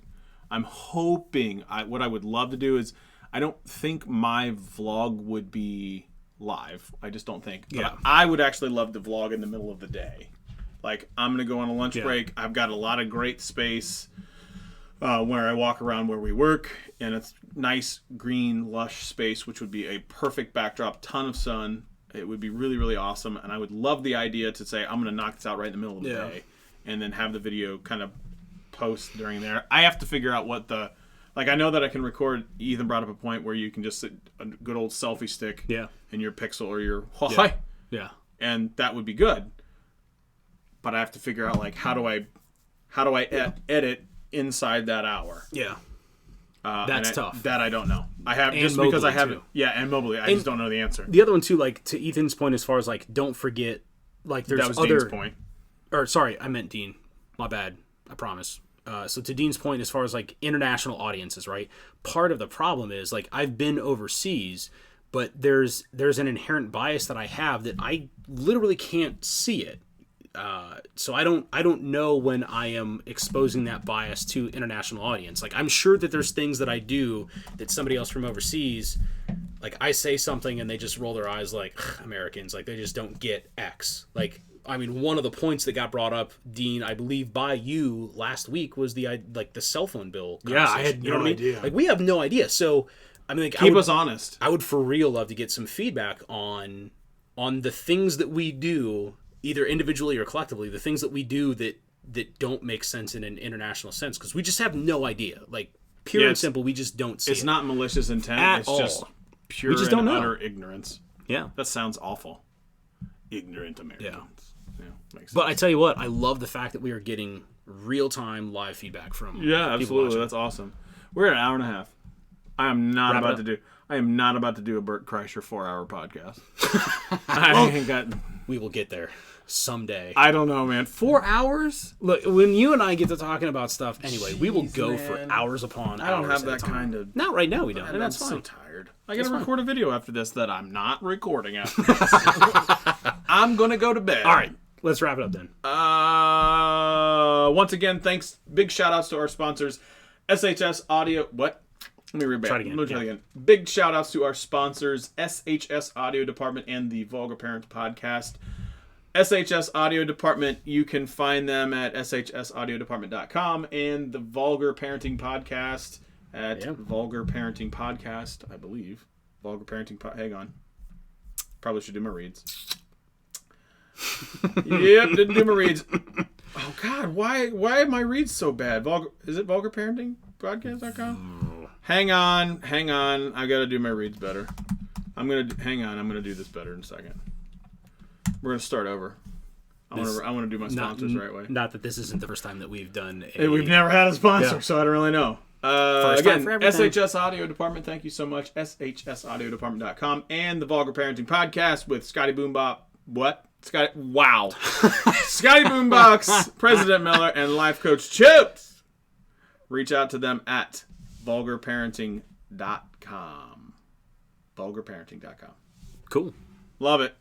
I'm hoping, what I would love to do is, I don't think my vlog would be live. I just don't think. Yeah. But I would actually love to vlog in the middle of the day. Like, I'm going to go on a lunch break. I've got a lot of great space where I walk around where we work, and it's nice, green, lush space, which would be a perfect backdrop, ton of sun. It would be really, really awesome, and I would love the idea to say, I'm going to knock this out right in the middle of the day, and then have the video kind of post during there. I have to figure out what the... Like, I know that I can record... Ethan brought up a point where you can just sit a good old selfie stick in your Pixel or your Huawei. Yeah. And that would be good. But I have to figure out, like, how do I edit inside that hour? Yeah. That's tough. That I don't know. I have... And just because I mobily, have... Yeah, and mobily. I just don't know the answer. The other one, too, like, to Ethan's point as far as, like, don't forget... Like, there's that was other... Dean's point. Or, sorry, I meant Dean. My bad. I promise. So to Dean's point, as far as like international audiences, right? Part of the problem is like I've been overseas, but there's an inherent bias that I have that I literally can't see it. So I don't know when I am exposing that bias to international audience. Like I'm sure that there's things that I do that somebody else from overseas, like I say something and they just roll their eyes like Americans, like they just don't get X. Like I mean, one of the points that got brought up, Dean, I believe by you last week was the cell phone bill. Yeah, I had no idea. Like we have no idea. So I mean, like, keep us honest. I would for real love to get some feedback on the things that we do, either individually or collectively, the things that we do that don't make sense in an international sense, because we just have no idea. Like pure and simple, we just don't see. It's not malicious intent. It's just pure and utter ignorance. Yeah, that sounds awful. Ignorant Americans. Yeah. Makes sense. But I tell you what, I love the fact that we are getting real-time live feedback from people absolutely watching. That's awesome. We're at an hour and a half. I am not about to do a Bert Kreischer 4-hour podcast. We will get there someday. I don't know, man. 4 hours? Look, when you and I get to talking about stuff, anyway, we will go for hours upon hours. I don't have that kind of... Not right now, we don't. And that's fine. I'm so tired. I got to record a video after this that I'm not recording after this. I'm going to go to bed. All right. Let's wrap it up then. Once again, thanks. Big shout outs to our sponsors, SHS Audio. What? Let me read back. Let me try again. Big shout outs to our sponsors, SHS Audio Department and the Vulgar Parent Podcast. SHS Audio Department, you can find them at shsaudiodepartment.com, and the Vulgar Parenting Podcast at Vulgar Parenting Podcast, I believe. Vulgar Parenting hang on. Probably should do my reads. Yep, didn't do my reads. Oh God, why are my reads so bad? Is it Vulgar Parenting Podcast.com? Hang on. I gotta do my reads better. I'm gonna do this better in a second. We're gonna start over. I want to do my sponsors the right way. Not that this isn't the first time that we've done. We've never had a sponsor, so I don't really know. Again, SHS Audio Department, thank you so much. shsaudiodepartment.com and the Vulgar Parenting Podcast with Scotty Boombop. What? Wow. Scotty Boombox, President Miller, and Life Coach Chips. Reach out to them at vulgarparenting.com. Vulgarparenting.com. Cool. Love it.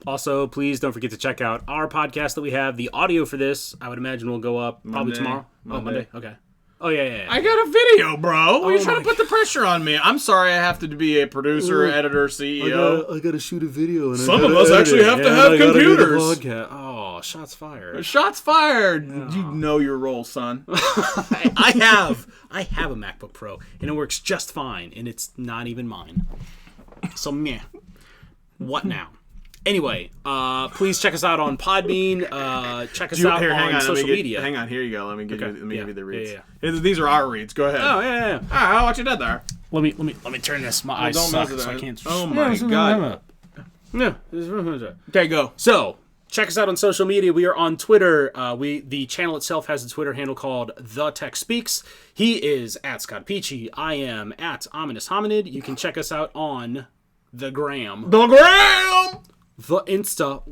Also, please don't forget to check out our podcast that we have. The audio for this, I would imagine, will go up probably tomorrow. Monday. Okay. Oh, yeah. I got a video, bro. Why are you trying to put the pressure on me? I'm sorry I have to be a producer, editor, CEO. I got to shoot a video. And some of us actually have to have computers. Oh, shots fired. Shots fired. Oh. You know your role, son. I have a MacBook Pro, and it works just fine, and it's not even mine. So, meh. What now? Anyway, please check us out on Podbean. Check us out on social media. Hang on, here you go. Let me give you the reads. Yeah. These are our reads. Go ahead. Oh yeah. All right, what you did there? Let me turn this. My eyes suck, so I can't. Oh my God. No. Okay, go. So check us out on social media. We are on Twitter. The channel itself has a Twitter handle called The Tech Speaks. He is at Scott Peachy. I am at Ominous Hominid. You can check us out on the Gram. The Insta,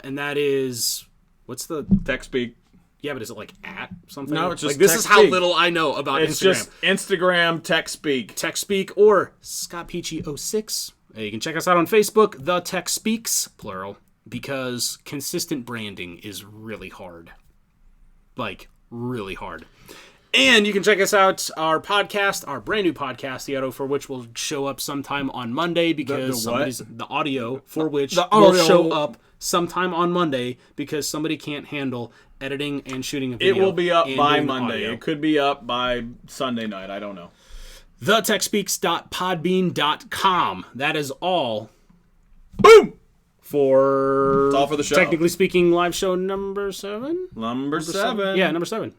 and that is, what's the Tech Speak? Yeah, but is it like at something? No, it's just like this is how little I know about Instagram. It's just Instagram Tech Speak. Tech Speak or Scott Peachy 06. You can check us out on Facebook, The Tech Speaks, plural, because consistent branding is really hard. Like, really hard. And you can check us out, our podcast, our brand new podcast, the audio for which will show up sometime on Monday because the audio for which will show up sometime on Monday because somebody can't handle editing and shooting a video. It will be up by Monday. It could be up by Sunday night. I don't know. thetechspeaks.podbean.com. That is all. Boom! It's all for the show. Technically speaking, live show number 7? Number 7. Yeah, number 7.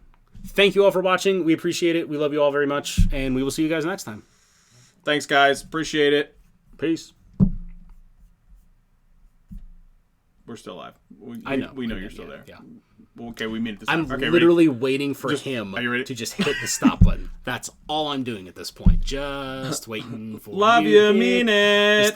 Thank you all for watching. We appreciate it. We love you all very much. And we will see you guys next time. Thanks, guys. Appreciate it. Peace. We're still live. I know. We know you're still there. Yeah. Okay, we made it this time. I'm literally waiting for him to just hit the stop button. That's all I'm doing at this point. Just waiting for Love you, mean it.